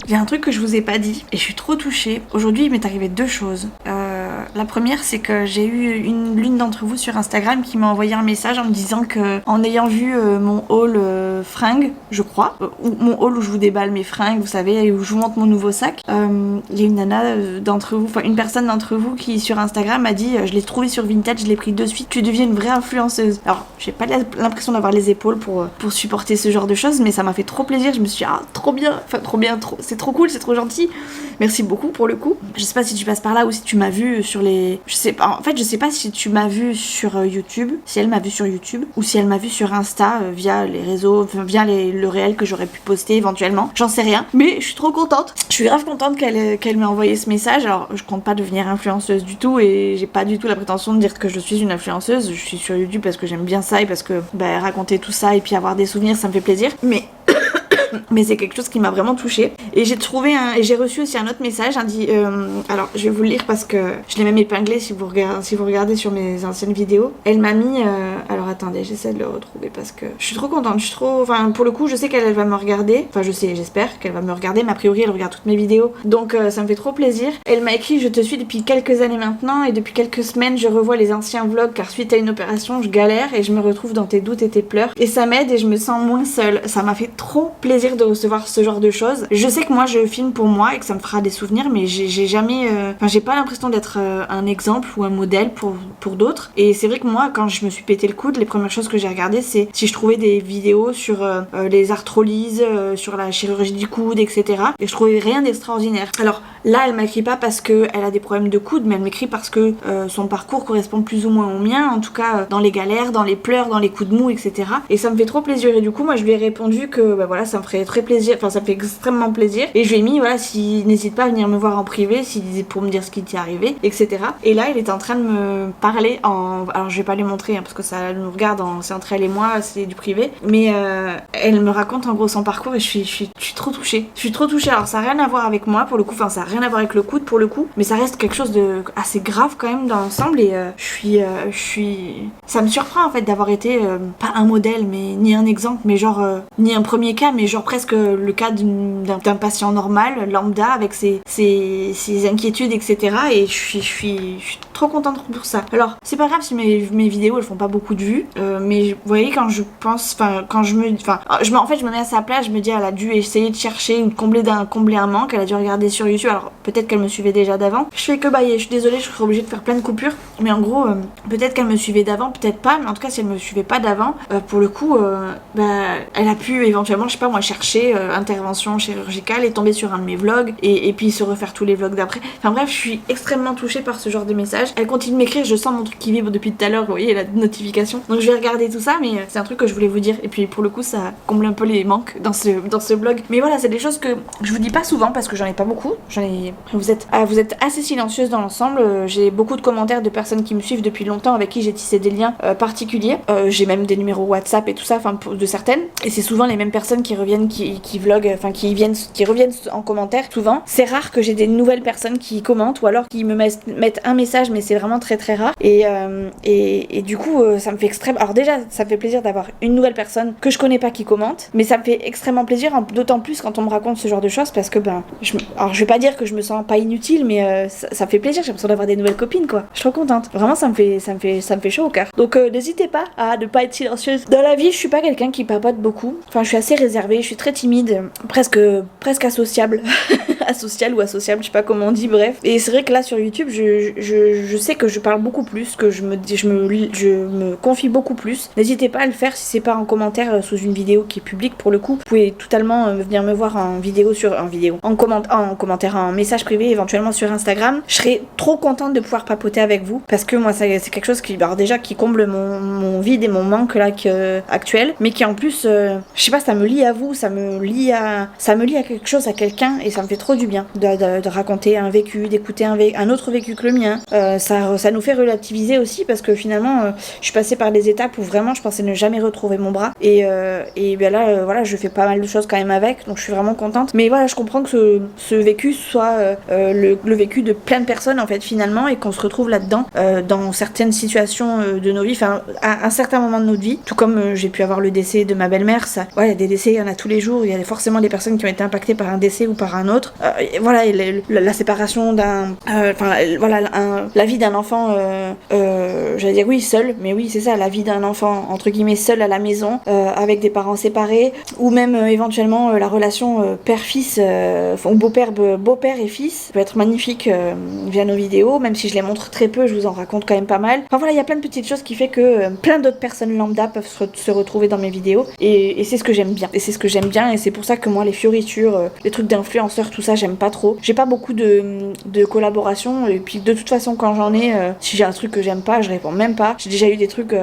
Il y a un truc que je vous ai pas dit et je suis trop touchée. Aujourd'hui, il m'est arrivé 2 choses. La première, c'est que j'ai eu l'une d'entre vous sur Instagram qui m'a envoyé un message en me disant que, en ayant vu mon haul fringues, je crois, ou mon haul où je vous déballe mes fringues, vous savez, où je vous montre mon nouveau sac, il y a une nana d'entre vous, enfin une personne d'entre vous qui sur Instagram m'a dit je l'ai trouvé sur Vinted, je l'ai pris de suite, tu deviens une vraie influenceuse. Alors, j'ai pas l'impression d'avoir les épaules pour supporter ce genre de choses, mais ça m'a fait trop plaisir. Je me suis dit, ah, trop bien, c'est trop cool, c'est trop gentil. Merci beaucoup pour le coup. Je sais pas si tu passes par là ou si tu m'as vu sur les... Je sais pas si tu m'as vu sur YouTube, si elle m'a vu sur YouTube, ou si elle m'a vu sur Insta via les réseaux, via le réel que j'aurais pu poster éventuellement. J'en sais rien, mais je suis trop contente. Je suis grave contente qu'elle m'ait envoyé ce message. Alors, je compte pas devenir influenceuse du tout et j'ai pas du tout la prétention de dire que je suis une influenceuse. Je suis sur YouTube parce que j'aime bien ça et parce que raconter tout ça et puis avoir des souvenirs, ça me fait plaisir. Mais c'est quelque chose qui m'a vraiment touchée. Et j'ai reçu aussi un autre message. Alors, je vais vous le lire parce que je l'ai même épinglé si vous regardez sur mes anciennes vidéos. Elle m'a mis... Alors, attendez, j'essaie de le retrouver parce que je suis trop contente. Enfin, pour le coup, je sais qu'elle va me regarder. Enfin, j'espère qu'elle va me regarder. Mais a priori, elle regarde toutes mes vidéos. Donc, ça me fait trop plaisir. Elle m'a écrit, je te suis depuis quelques années maintenant. Et depuis quelques semaines, je revois les anciens vlogs car suite à une opération, je galère et je me retrouve dans tes doutes et tes pleurs. Et ça m'aide et je me sens moins seule. Ça m'a fait trop plaisir de recevoir ce genre de choses. Je sais que moi je filme pour moi et que ça me fera des souvenirs, mais j'ai jamais... j'ai pas l'impression d'être un exemple ou un modèle pour d'autres. Et c'est vrai que moi, quand je me suis pété le coude, les premières choses que j'ai regardées, c'est si je trouvais des vidéos sur les arthrolyses, sur la chirurgie du coude, etc. Et je trouvais rien d'extraordinaire. Alors là, elle m'écrit pas parce qu'elle a des problèmes de coude, mais elle m'écrit parce que son parcours correspond plus ou moins au mien, en tout cas dans les galères, dans les pleurs, dans les coups de mou, etc. Et ça me fait trop plaisir. Et du coup, moi je lui ai répondu que voilà, ça me ferait très plaisir, enfin ça me fait extrêmement plaisir. Et je lui ai mis, voilà, n'hésite pas à venir me voir en privé pour me dire ce qui t'est arrivé, etc. Et là, elle est en train de me parler alors je vais pas lui montrer parce que ça nous regarde, c'est entre elle et moi, c'est du privé. Mais elle me raconte en gros son parcours et je suis trop touchée. Je suis trop touchée. Alors ça n'a rien à voir avec moi pour le coup, enfin ça n'a rien à voir avec le coude pour le coup, mais ça reste quelque chose de assez grave quand même dans l'ensemble et ça me surprend en fait d'avoir été pas un modèle, mais ni un exemple, mais genre ni un premier cas, mais genre presque le cas d'un patient normal, lambda, avec ses inquiétudes, etc. Et je suis trop contente pour ça. Alors, c'est pas grave si mes vidéos elles font pas beaucoup de vues, mais vous voyez, quand je pense, en fait, je me mets à sa place, je me dis, elle a dû essayer de chercher ou de combler un manque, elle a dû regarder sur YouTube. Alors, peut-être qu'elle me suivait déjà d'avant. Je fais que je suis désolée, je serais obligée de faire plein de coupures, mais en gros, peut-être qu'elle me suivait d'avant, peut-être pas, mais en tout cas, si elle me suivait pas d'avant, pour le coup, elle a pu éventuellement, je sais pas moi, chercher intervention chirurgicale et tomber sur un de mes vlogs et puis se refaire tous les vlogs d'après. Enfin bref, je suis extrêmement touchée par ce genre de message. Elle continue de m'écrire, je sens mon truc qui vibre depuis tout à l'heure, vous voyez la notification. Donc je vais regarder tout ça, mais c'est un truc que je voulais vous dire. Et puis pour le coup, ça comble un peu les manques dans ce blog. Mais voilà, c'est des choses que je vous dis pas souvent parce que j'en ai pas beaucoup. Vous êtes assez silencieuse dans l'ensemble. J'ai beaucoup de commentaires de personnes qui me suivent depuis longtemps, avec qui j'ai tissé des liens particuliers. J'ai même des numéros WhatsApp et tout ça, enfin de certaines. Et c'est souvent les mêmes personnes qui reviennent, qui vloguent, enfin qui reviennent en commentaire souvent. C'est rare que j'ai des nouvelles personnes qui commentent ou alors qui me mettent un message mais c'est vraiment très très rare. Et du coup, ça me fait extrêmement... Alors déjà, ça me fait plaisir d'avoir une nouvelle personne que je connais pas qui commente, mais ça me fait extrêmement plaisir, d'autant plus quand on me raconte ce genre de choses, parce que alors je vais pas dire que je me sens pas inutile, mais ça me fait plaisir, j'ai l'impression d'avoir des nouvelles copines, quoi. Je suis trop contente. Vraiment, ça me fait chaud au cœur. Donc n'hésitez pas à ne pas être silencieuse. Dans la vie, je suis pas quelqu'un qui papote beaucoup. Enfin, je suis assez réservée, je suis très timide, presque associable. Asocial ou associable, je sais pas comment on dit, bref. Et c'est vrai que là sur YouTube, je sais que je parle beaucoup plus, que je me confie beaucoup plus. N'hésitez pas à le faire si c'est pas en commentaire sous une vidéo qui est publique pour le coup. Vous pouvez totalement venir me voir en commentaire, en message privé, éventuellement sur Instagram. Je serais trop contente de pouvoir papoter avec vous, parce que moi c'est quelque chose qui, alors déjà, qui comble mon vide et mon manque là actuel, mais qui en plus, je sais pas, ça me lie à vous, ça me lie à quelque chose, à quelqu'un, et ça me fait trop du bien de raconter un vécu, d'écouter un autre vécu que le mien. Ça nous fait relativiser aussi, parce que finalement je suis passée par des étapes où vraiment je pensais ne jamais retrouver mon bras, et bien là voilà, je fais pas mal de choses quand même avec, donc je suis vraiment contente. Mais voilà, je comprends que ce vécu soit le vécu de plein de personnes en fait finalement, et qu'on se retrouve là-dedans dans certaines situations de nos vies, enfin à un certain moment de notre vie, tout comme j'ai pu avoir le décès de ma belle-mère. Ça, ouais, il y a des décès, il y en a tous les jours, il y a forcément des personnes qui ont été impactées par un décès ou par un autre. Voilà, la séparation la vie d'un enfant, j'allais dire oui seul, mais oui c'est ça, la vie d'un enfant entre guillemets seul à la maison, avec des parents séparés, ou même éventuellement la relation père-fils, ou beau-père et fils, peut être magnifique via nos vidéos, même si je les montre très peu, je vous en raconte quand même pas mal. Enfin voilà, il y a plein de petites choses qui fait que plein d'autres personnes lambda peuvent se retrouver dans mes vidéos, et c'est ce que j'aime bien, et c'est pour ça que moi les fioritures, les trucs d'influenceurs, tout ça j'aime pas trop. J'ai pas beaucoup de collaborations, et puis de toute façon quand j'en ai, si j'ai un truc que j'aime pas, je réponds même pas. J'ai déjà eu des trucs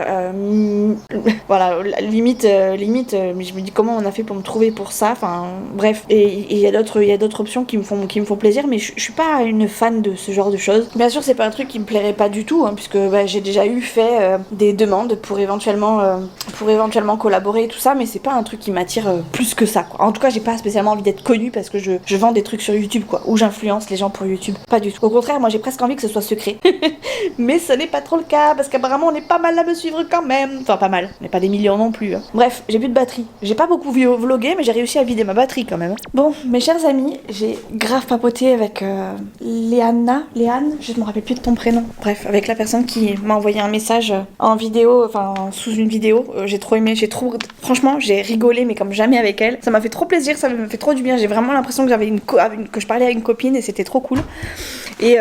voilà, limite mais je me dis comment on a fait pour me trouver pour ça, enfin bref. Et il y a d'autres options qui me font plaisir, mais je suis pas une fan de ce genre de choses. Bien sûr, c'est pas un truc qui me plairait pas du tout, puisque j'ai déjà fait des demandes pour éventuellement collaborer et tout ça, mais c'est pas un truc qui m'attire plus que ça, quoi. En tout cas, j'ai pas spécialement envie d'être connue parce que je vends des trucs sur YouTube, quoi, ou j'influence les gens pour YouTube. Pas du tout. Au contraire, moi j'ai presque envie que ce soit secret. Mais ce n'est pas trop le cas, parce qu'apparemment on est pas mal à me suivre quand même. Enfin, pas mal, on n'est pas des millions non plus. Bref, j'ai plus de batterie. J'ai pas beaucoup vlogué, mais j'ai réussi à vider ma batterie quand même. Bon, mes chers amis, j'ai grave papoté avec Léane, je ne me rappelle plus de ton prénom. Bref, avec la personne qui m'a envoyé un message en vidéo, enfin sous une vidéo. J'ai trop aimé, franchement, j'ai rigolé, mais comme jamais avec elle. Ça m'a fait trop plaisir, ça me fait trop du bien. J'ai vraiment l'impression que que je parlais à une copine, et c'était trop cool. Et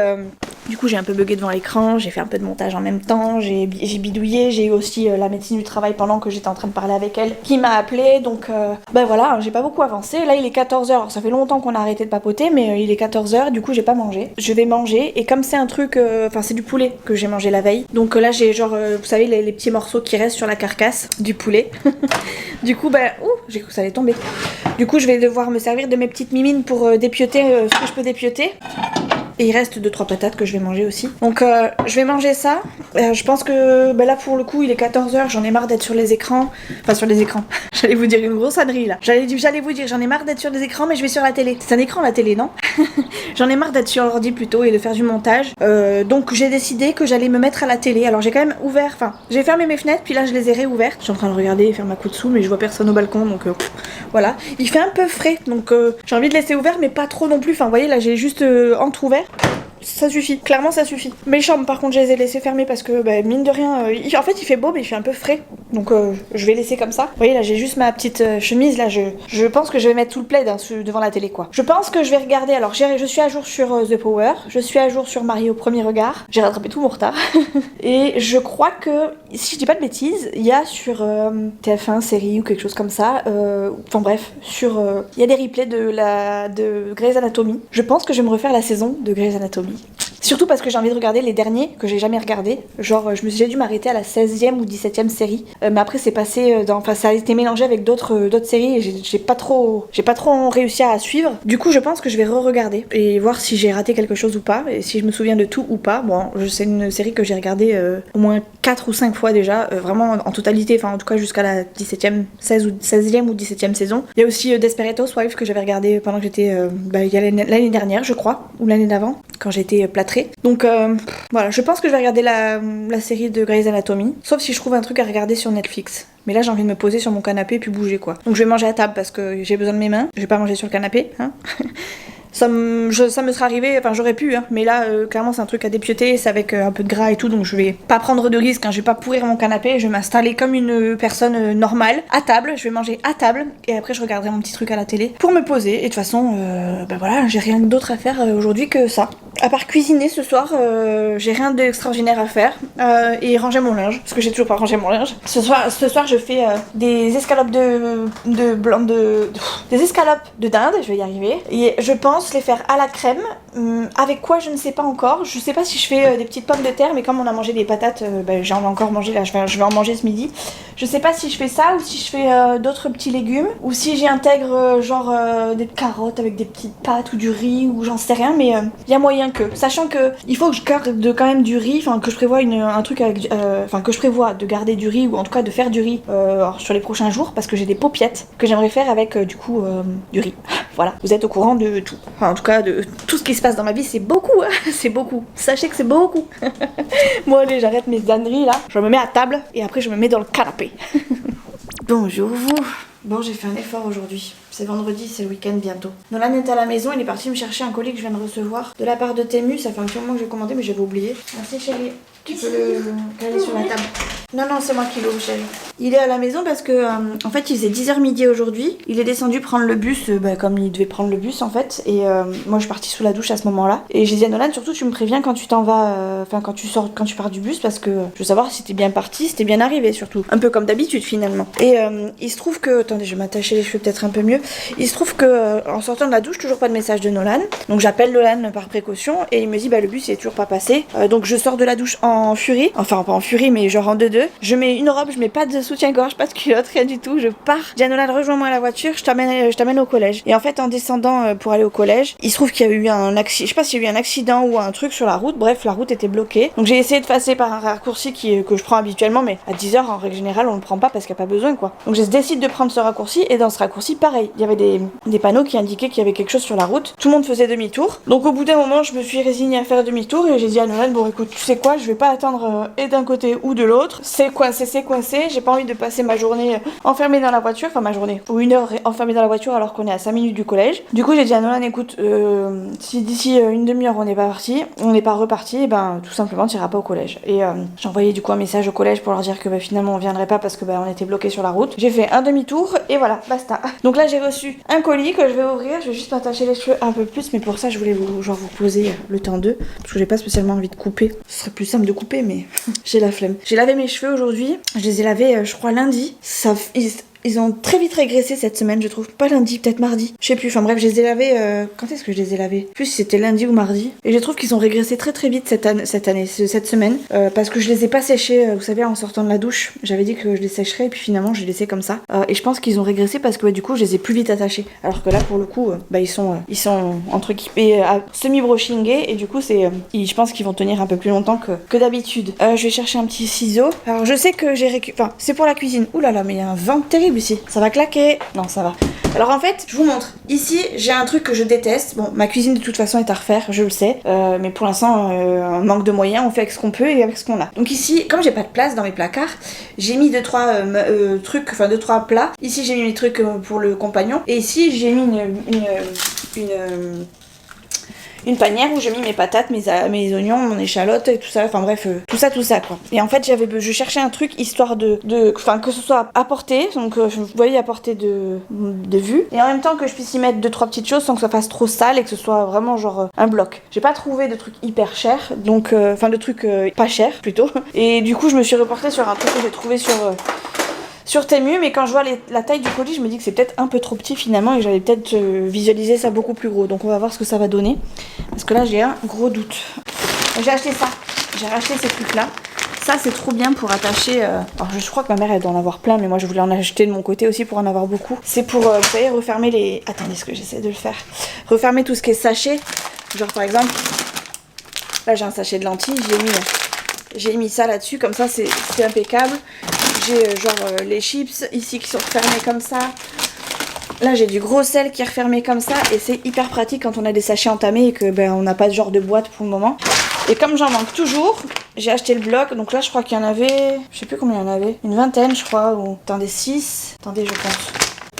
du coup, j'ai un peu bugué devant l'écran, j'ai fait un peu de montage en même temps, j'ai bidouillé, j'ai eu aussi la médecine du travail pendant que j'étais en train de parler avec elle qui m'a appelé, donc voilà, j'ai pas beaucoup avancé. Là, il est 14h, ça fait longtemps qu'on a arrêté de papoter, mais il est 14h, du coup, j'ai pas mangé. Je vais manger, et comme c'est un truc, c'est du poulet que j'ai mangé la veille, donc là, j'ai genre, vous savez, les petits morceaux qui restent sur la carcasse du poulet. Du coup, j'ai cru que ça allait tomber. Du coup, je vais devoir me servir de mes petites mimines pour dépioter ce que je peux dépioter. Et il reste 2-3 patates que je vais manger aussi. Donc je vais manger ça. Je pense que là pour le coup il est 14h, j'en ai marre d'être sur les écrans. Enfin sur les écrans. J'allais vous dire une grosse ânerie là. J'allais vous dire j'en ai marre d'être sur les écrans, mais je vais sur la télé. C'est un écran la télé, non? J'en ai marre d'être sur l'ordi plutôt et de faire du montage. Donc j'ai décidé que j'allais me mettre à la télé. Alors j'ai quand même ouvert, j'ai fermé mes fenêtres, puis là je les ai réouvertes. Je suis en train de regarder et faire ma coup de sous, mais je vois personne au balcon, donc voilà. Il fait un peu frais, donc j'ai envie de laisser ouvert, mais pas trop non plus. Enfin vous voyez là j'ai juste entrouvert. Ça suffit, clairement ça suffit. Mes chambres par contre je les ai laissées fermées parce que mine de rien, en fait il fait beau mais il fait un peu frais. Donc je vais laisser comme ça. Vous voyez là j'ai juste ma petite chemise là, je pense que je vais mettre tout le plaid devant la télé quoi. Je pense que je vais regarder, alors je suis à jour sur The Power, je suis à jour sur Marie au premier regard, j'ai rattrapé tout mon retard. Et je crois que, si je dis pas de bêtises, il y a sur TF1 série ou quelque chose comme ça, enfin bref, il y a des replays de Grey's Anatomy. Je pense que je vais me refaire la saison de Grey's Anatomy. Surtout parce que j'ai envie de regarder les derniers que j'ai jamais regardés. Genre, j'ai dû m'arrêter à la 16e ou 17e série. Mais après, c'est passé ça a été mélangé avec d'autres séries et j'ai pas trop réussi à suivre. Du coup, je pense que je vais re-regarder et voir si j'ai raté quelque chose ou pas et si je me souviens de tout ou pas. Bon, c'est une série que j'ai regardée au moins 4 ou 5 fois déjà, vraiment en totalité, enfin en tout cas jusqu'à la 17e, 16e ou 17e saison. Il y a aussi Desperate Housewives que j'avais regardé pendant que j'étais il y a l'année dernière je crois, ou l'année d'avant, quand j'étais plâtrée. Donc voilà, je pense que je vais regarder la série de Grey's Anatomy, sauf si je trouve un truc à regarder sur Netflix. Mais là j'ai envie de me poser sur mon canapé et puis bouger quoi. Donc je vais manger à table parce que j'ai besoin de mes mains, je vais pas manger sur le canapé, hein. Ça me serait arrivé, enfin j'aurais pu, hein, mais là clairement c'est un truc à dépioter, c'est avec un peu de gras et tout, donc je vais pas prendre de risque, hein, je vais pas pourrir mon canapé, je vais m'installer comme une personne normale, à table, je vais manger à table, et après je regarderai mon petit truc à la télé pour me poser, et de toute façon, voilà, j'ai rien d'autre à faire aujourd'hui que ça. À part cuisiner ce soir, j'ai rien d'extraordinaire à faire, et ranger mon linge, parce que j'ai toujours pas rangé mon linge. Ce soir je fais des escalopes des escalopes de dinde, je vais y arriver, et je pense les faire à la crème, avec quoi je ne sais pas encore, je sais pas si je fais des petites pommes de terre, mais comme on a mangé des patates, j'en ai encore mangé là, je vais en manger ce midi, je sais pas si je fais ça ou si je fais d'autres petits légumes, ou si j'y intègre des carottes avec des petites pâtes ou du riz, ou j'en sais rien, mais il y a moyen que, sachant que il faut que je garde quand même du riz, enfin que je prévois un truc avec, que je prévois de garder du riz, ou en tout cas de faire du riz sur les prochains jours, parce que j'ai des paupiettes que j'aimerais faire avec du riz. Voilà, vous êtes au courant de tout. Enfin, en tout cas, de tout ce qui se passe dans ma vie, c'est beaucoup, hein. C'est beaucoup. Sachez que c'est beaucoup. Bon, allez, j'arrête mes âneries là. Je me mets à table et après je me mets dans le canapé. Bonjour vous. Bon, j'ai fait un effort aujourd'hui. C'est vendredi, c'est le week-end bientôt. Nolan est à la maison, il est parti me chercher un colis que je viens de recevoir de la part de Temu. Ça fait un petit moment que j'ai commandé, mais j'avais oublié. Merci chérie. Tu peux le caler sur la table. Non, c'est moi qui l'ouvre, chérie. Il est à la maison parce que, en fait, il faisait 10h midi aujourd'hui. Il est descendu prendre le bus, comme il devait prendre le bus, en fait. Et moi, je suis partie sous la douche à ce moment-là. Et j'ai dit à Nolan, surtout, tu me préviens quand tu t'en vas, quand tu pars du bus, parce que je veux savoir si t'es bien parti, si t'es bien arrivé, surtout. Un peu comme d'habitude, finalement. Et il se trouve que, attendez, je vais m'attacher les cheveux peut-être un peu mieux. Il se trouve que, en sortant de la douche, toujours pas de message de Nolan. Donc, j'appelle Nolan par précaution et il me dit, le bus il est toujours pas passé. Donc, je sors de la douche en furie. Enfin, pas en furie, mais genre en deux-deux. Je mets une robe, je mets pas de soutien-gorge, pas de culotte, rien du tout. Je pars. Je dis à Nolan, rejoins-moi à la voiture, je t'amène au collège. Et en fait, en descendant pour aller au collège, il se trouve qu'il y a eu un accident. Je sais pas s'il y a eu un accident ou un truc sur la route. Bref, la route était bloquée. Donc, j'ai essayé de passer par un raccourci que je prends habituellement, mais à 10h, en règle générale, on le prend pas parce qu'il n'y a pas besoin, quoi. Donc, je décide de prendre ce raccourci. Et dans ce raccourci, pareil, il y avait des panneaux qui indiquaient qu'il y avait quelque chose sur la route. Tout le monde faisait demi-tour. Donc, au bout d'un moment, je me suis résignée à faire demi-tour et j'ai dit à Nolan, bon, écoute, tu sais quoi, je vais pas attendre et d'un côté ou de l'autre. C'est coincé. J'ai pas envie de passer ma journée enfermée dans la voiture, enfin ma journée, ou une heure enfermée dans la voiture alors qu'on est à 5 minutes du collège. Du coup, j'ai dit à Nolan, écoute, si d'ici une demi-heure on n'est pas reparti, et tout simplement t'iras pas au collège. Et j'ai envoyé du coup un message au collège pour leur dire que finalement on viendrait pas parce que on était bloqué sur la route. J'ai fait un demi-tour et voilà, basta. Donc là j'ai reçu un colis que je vais ouvrir, je vais juste m'attacher les cheveux un peu plus, mais pour ça je voulais vous poser le temps d'eux, parce que j'ai pas spécialement envie de couper. Ce serait plus simple de couper, mais j'ai la flemme. J'ai lavé mes cheveux aujourd'hui, je les ai lavés je crois lundi. Ils ont très vite régressé cette semaine, je trouve. Pas lundi, peut-être mardi. Je sais plus. Enfin bref, je les ai lavés. Quand est-ce que je les ai lavés? Plus si c'était lundi ou mardi. Et je trouve qu'ils ont régressé très très vite cette semaine. Parce que je les ai pas séchés, vous savez, en sortant de la douche. J'avais dit que je les sécherais et puis finalement je les laissais comme ça. Et je pense qu'ils ont régressé parce que du coup je les ai plus vite attachés. Alors que là pour le coup, ils sont entre guillemets semi-brochingés et du coup je pense qu'ils vont tenir un peu plus longtemps que d'habitude. Je vais chercher un petit ciseau. Alors je sais que enfin c'est pour la cuisine. Ouh là là, mais il y a un vent terrible ici. Ça va claquer. Non, ça va. Alors en fait, je vous montre. Ici, j'ai un truc que je déteste. Bon, ma cuisine de toute façon est à refaire, je le sais. Mais pour l'instant, on manque de moyens, on fait avec ce qu'on peut et avec ce qu'on a. Donc ici, comme j'ai pas de place dans mes placards, j'ai mis 2-3 plats. Ici, j'ai mis mes trucs pour le compagnon. Et ici, j'ai mis une panière où j'ai mis mes patates, mes oignons, mon échalote et tout ça, enfin bref, tout ça quoi. Et en fait je cherchais un truc histoire que ce soit à portée, donc vous voyez à portée de vue, et en même temps que je puisse y mettre 2-3 petites choses sans que ça fasse trop sale et que ce soit vraiment genre un bloc. J'ai pas trouvé de trucs hyper chers, donc de trucs pas chers plutôt, et du coup je me suis reportée sur un truc que j'ai trouvé sur Temu, mais quand je vois la taille du colis, je me dis que c'est peut-être un peu trop petit finalement et j'allais peut-être visualiser ça beaucoup plus gros. Donc on va voir ce que ça va donner. Parce que là j'ai un gros doute. J'ai acheté ça. J'ai racheté ces trucs-là. Ça c'est trop bien pour attacher... Alors je crois que ma mère elle doit en avoir plein, mais moi je voulais en acheter de mon côté aussi pour en avoir beaucoup. C'est pour, vous savez, refermer les... Attendez, est-ce que j'essaie de le faire? Refermer tout ce qui est sachet. Genre par exemple, là j'ai un sachet de lentilles, j'ai mis J'ai mis ça là-dessus, comme ça c'est impeccable. J'ai les chips ici qui sont refermés comme ça. Là j'ai du gros sel qui est refermé comme ça et c'est hyper pratique quand on a des sachets entamés et que on n'a pas de genre de boîte pour le moment. Et comme j'en manque toujours, j'ai acheté le bloc, donc là je crois qu'il y en avait, je sais plus combien il y en avait, une vingtaine je crois, ou attendez 6, attendez je compte.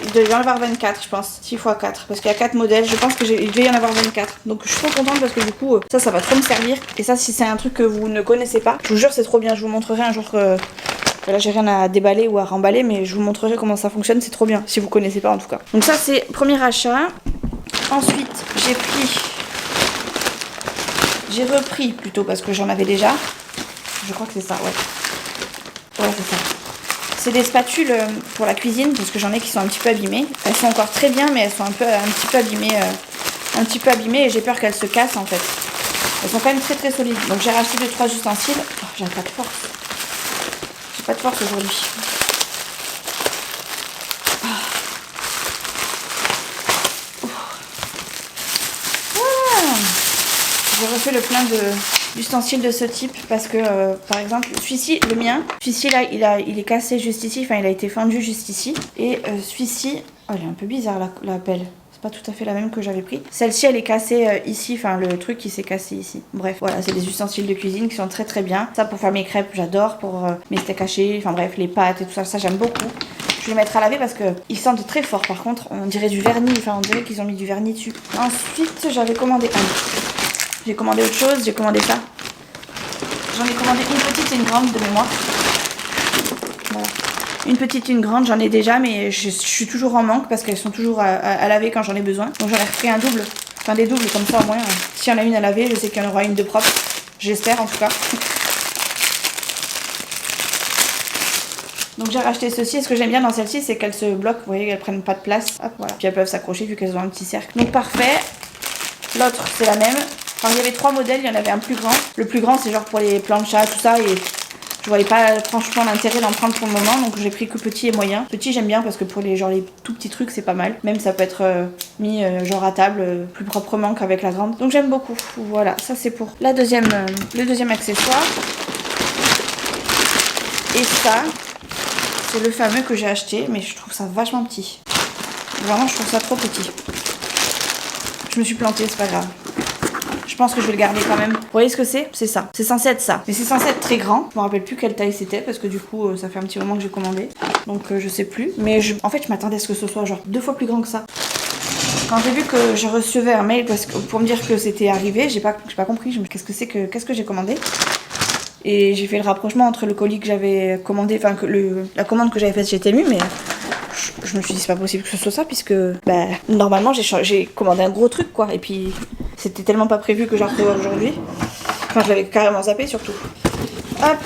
Il devait y en avoir 24 je pense, 6 x 4, parce qu'il y a 4 modèles, je pense qu'il devait y en avoir 24. Donc je suis trop contente parce que du coup ça va trop me servir. Et ça si c'est un truc que vous ne connaissez pas, je vous jure c'est trop bien, je vous montrerai un jour que... Là j'ai rien à déballer ou à remballer mais je vous montrerai comment ça fonctionne, c'est trop bien, si vous connaissez pas en tout cas. Donc ça c'est premier achat. Ensuite j'ai repris plutôt parce que j'en avais déjà. Je crois que c'est ça, ouais. Ouais c'est ça. C'est des spatules pour la cuisine parce que j'en ai qui sont un petit peu abîmées. Elles sont encore très bien mais elles sont un petit peu abîmées et j'ai peur qu'elles se cassent en fait. Elles sont quand même très très solides. Donc j'ai racheté 2-3 ustensiles. Oh, j'ai pas de force. J'ai pas de force aujourd'hui. J'ai refait le plein d'ustensiles de ce type parce que par exemple celui-ci, le mien, celui-ci là il est cassé juste ici, enfin il a été fendu juste ici. Et celui-ci, oh il est un peu bizarre la pelle. Pas tout à fait la même que j'avais pris. Celle-ci elle est cassée ici, enfin le truc qui s'est cassé ici. Bref, voilà, c'est des ustensiles de cuisine qui sont très très bien. Ça pour faire mes crêpes, j'adore, pour mes steaks hachés, enfin bref, les pâtes et tout ça, ça j'aime beaucoup. Je vais les mettre à laver parce que ils sentent très fort par contre, on dirait du vernis, enfin on dirait qu'ils ont mis du vernis dessus. Ensuite, j'avais commandé j'ai commandé autre chose, j'ai commandé ça. J'en ai commandé une petite et une grande de mémoire. Voilà. Une petite, une grande, j'en ai déjà, mais je suis toujours en manque parce qu'elles sont toujours à laver quand j'en ai besoin. Donc j'en ai repris un double, enfin des doubles comme ça au moins. S'il y en a une à laver, je sais qu'il y en aura une de propre. J'espère en tout cas. Donc j'ai racheté ceci. Et ce que j'aime bien dans celle-ci, c'est qu'elles se bloquent. Vous voyez, elles prennent pas de place. Hop, voilà. Puis elles peuvent s'accrocher vu qu'elles ont un petit cercle. Donc parfait. L'autre, c'est la même. Alors il y avait 3 modèles, il y en avait un plus grand. Le plus grand, c'est genre pour les planchas, tout ça. Et je voyais pas franchement l'intérêt d'en prendre pour le moment, donc j'ai pris que petit et moyen. Petit j'aime bien parce que pour les tout petits trucs c'est pas mal. Même ça peut être mis genre à table plus proprement qu'avec la grande. Donc j'aime beaucoup. Voilà, ça c'est pour le deuxième accessoire. Et ça, c'est le fameux que j'ai acheté, mais je trouve ça vachement petit. Vraiment je trouve ça trop petit. Je me suis plantée, c'est pas grave. Je pense que je vais le garder quand même. Vous voyez ce que c'est? C'est ça. C'est censé être ça. Mais c'est censé être très grand. Je me rappelle plus quelle taille c'était parce que du coup ça fait un petit moment que j'ai commandé. Donc je sais plus. Mais en fait je m'attendais à ce que ce soit genre 2 fois plus grand que ça. Quand j'ai vu que j'ai recevais un mail pour me dire que c'était arrivé, j'ai pas compris. Qu'est-ce que j'ai commandé? Et j'ai fait le rapprochement entre le colis que j'avais commandé, enfin la commande que j'avais faite chez Temu, mais je me suis dit c'est pas possible que ce soit ça puisque normalement j'ai commandé un gros truc quoi. Et puis c'était tellement pas prévu que j'en recevais aujourd'hui. Enfin je l'avais carrément zappé surtout. Hop.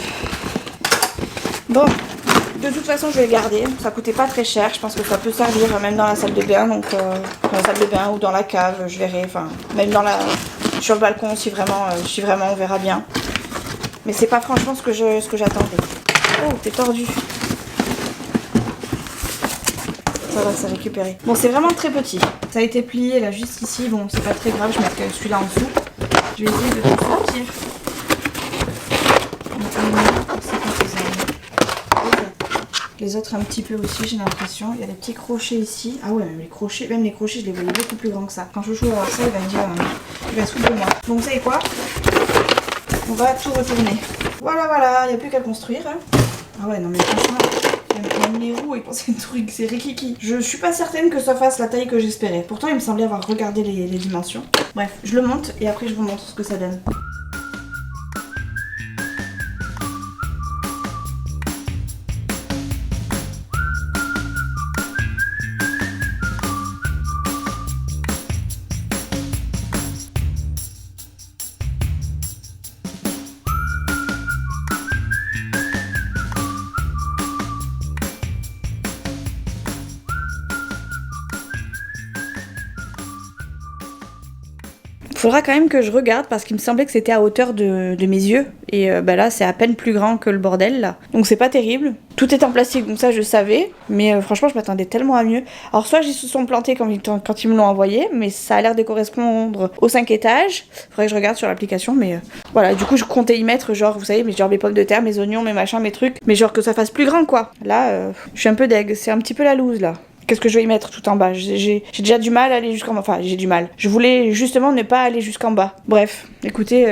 Bon, de toute façon je vais le garder. Ça coûtait pas très cher. Je pense que ça peut servir même dans la salle de bain. Donc dans la salle de bain ou dans la cave, je verrai. Enfin même sur le balcon si vraiment on verra bien. Mais c'est pas franchement ce que j'attendais. Oh, t'es tordu. Ça va, c'est récupéré. Bon, c'est vraiment très petit. Ça a été plié là, juste ici. Bon, c'est pas très grave, je mets celui-là en dessous. Je vais essayer de tout sortir. Les autres un petit peu aussi, j'ai l'impression. Il y a des petits crochets ici. Ah ouais, même les crochets, je les voyais beaucoup plus grands que ça. Quand Chouchou va voir ça, il va me dire, il va se foutre de moi. Donc, vous savez quoi? On va tout retourner. Voilà, il n'y a plus qu'à le construire. Hein. Ah ouais, non mais franchement, même les roues, ils pensaient le truc, c'est rikiki. Je suis pas certaine que ça fasse la taille que j'espérais. Pourtant, il me semblait avoir regardé les dimensions. Bref, je le monte et après je vous montre ce que ça donne. Faudra quand même que je regarde parce qu'il me semblait que c'était à hauteur de mes yeux. Et bah là, c'est à peine plus grand que le bordel là. Donc c'est pas terrible. Tout est en plastique, donc ça je savais. Mais franchement, je m'attendais tellement à mieux. Alors soit ils se sont plantés quand ils me l'ont envoyé, mais ça a l'air de correspondre aux 5 étages. Faudrait que je regarde sur l'application, mais voilà. Du coup, je comptais y mettre genre, vous savez, mais genre mes pommes de terre, mes oignons, mes machins, mes trucs. Mais genre que ça fasse plus grand quoi. Là, je suis un peu deg. C'est un petit peu la loose là. Qu'est-ce que je vais y mettre tout en bas? J'ai déjà du mal à aller jusqu'en bas. Enfin, j'ai du mal. Je voulais justement ne pas aller jusqu'en bas. Bref, écoutez,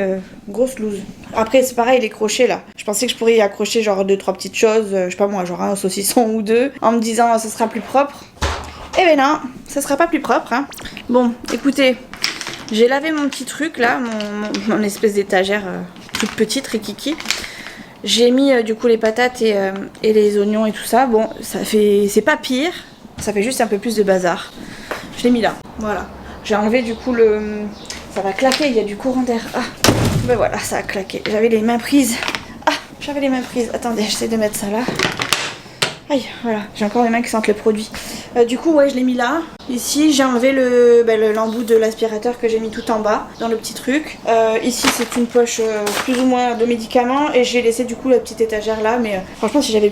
grosse loose. Après, c'est pareil, les crochets là. Je pensais que je pourrais y accrocher genre 2-3 petites choses. Je sais pas moi, genre un saucisson ou deux. En me disant, ça sera plus propre. Eh ben non, ça sera pas plus propre. Hein. Bon, écoutez, j'ai lavé mon petit truc là, mon espèce d'étagère toute petite, rikiki. J'ai mis du coup les patates et les oignons et tout ça. Bon, c'est pas pire. Ça fait juste un peu plus de bazar. Je l'ai mis là, voilà. J'ai enlevé du coup ça va claquer, il y a du courant d'air. Ah, ben voilà, ça a claqué. J'avais les mains prises. Ah, j'avais les mains prises. Attendez, j'essaie de mettre ça là. Aïe, voilà, j'ai encore les mains qui sentent le produit. Du coup, ouais, je l'ai mis là. Ici, j'ai enlevé l'embout de l'aspirateur que j'ai mis tout en bas, dans le petit truc. Ici, c'est une poche plus ou moins de médicaments. Et j'ai laissé du coup la petite étagère là. Mais franchement, si j'avais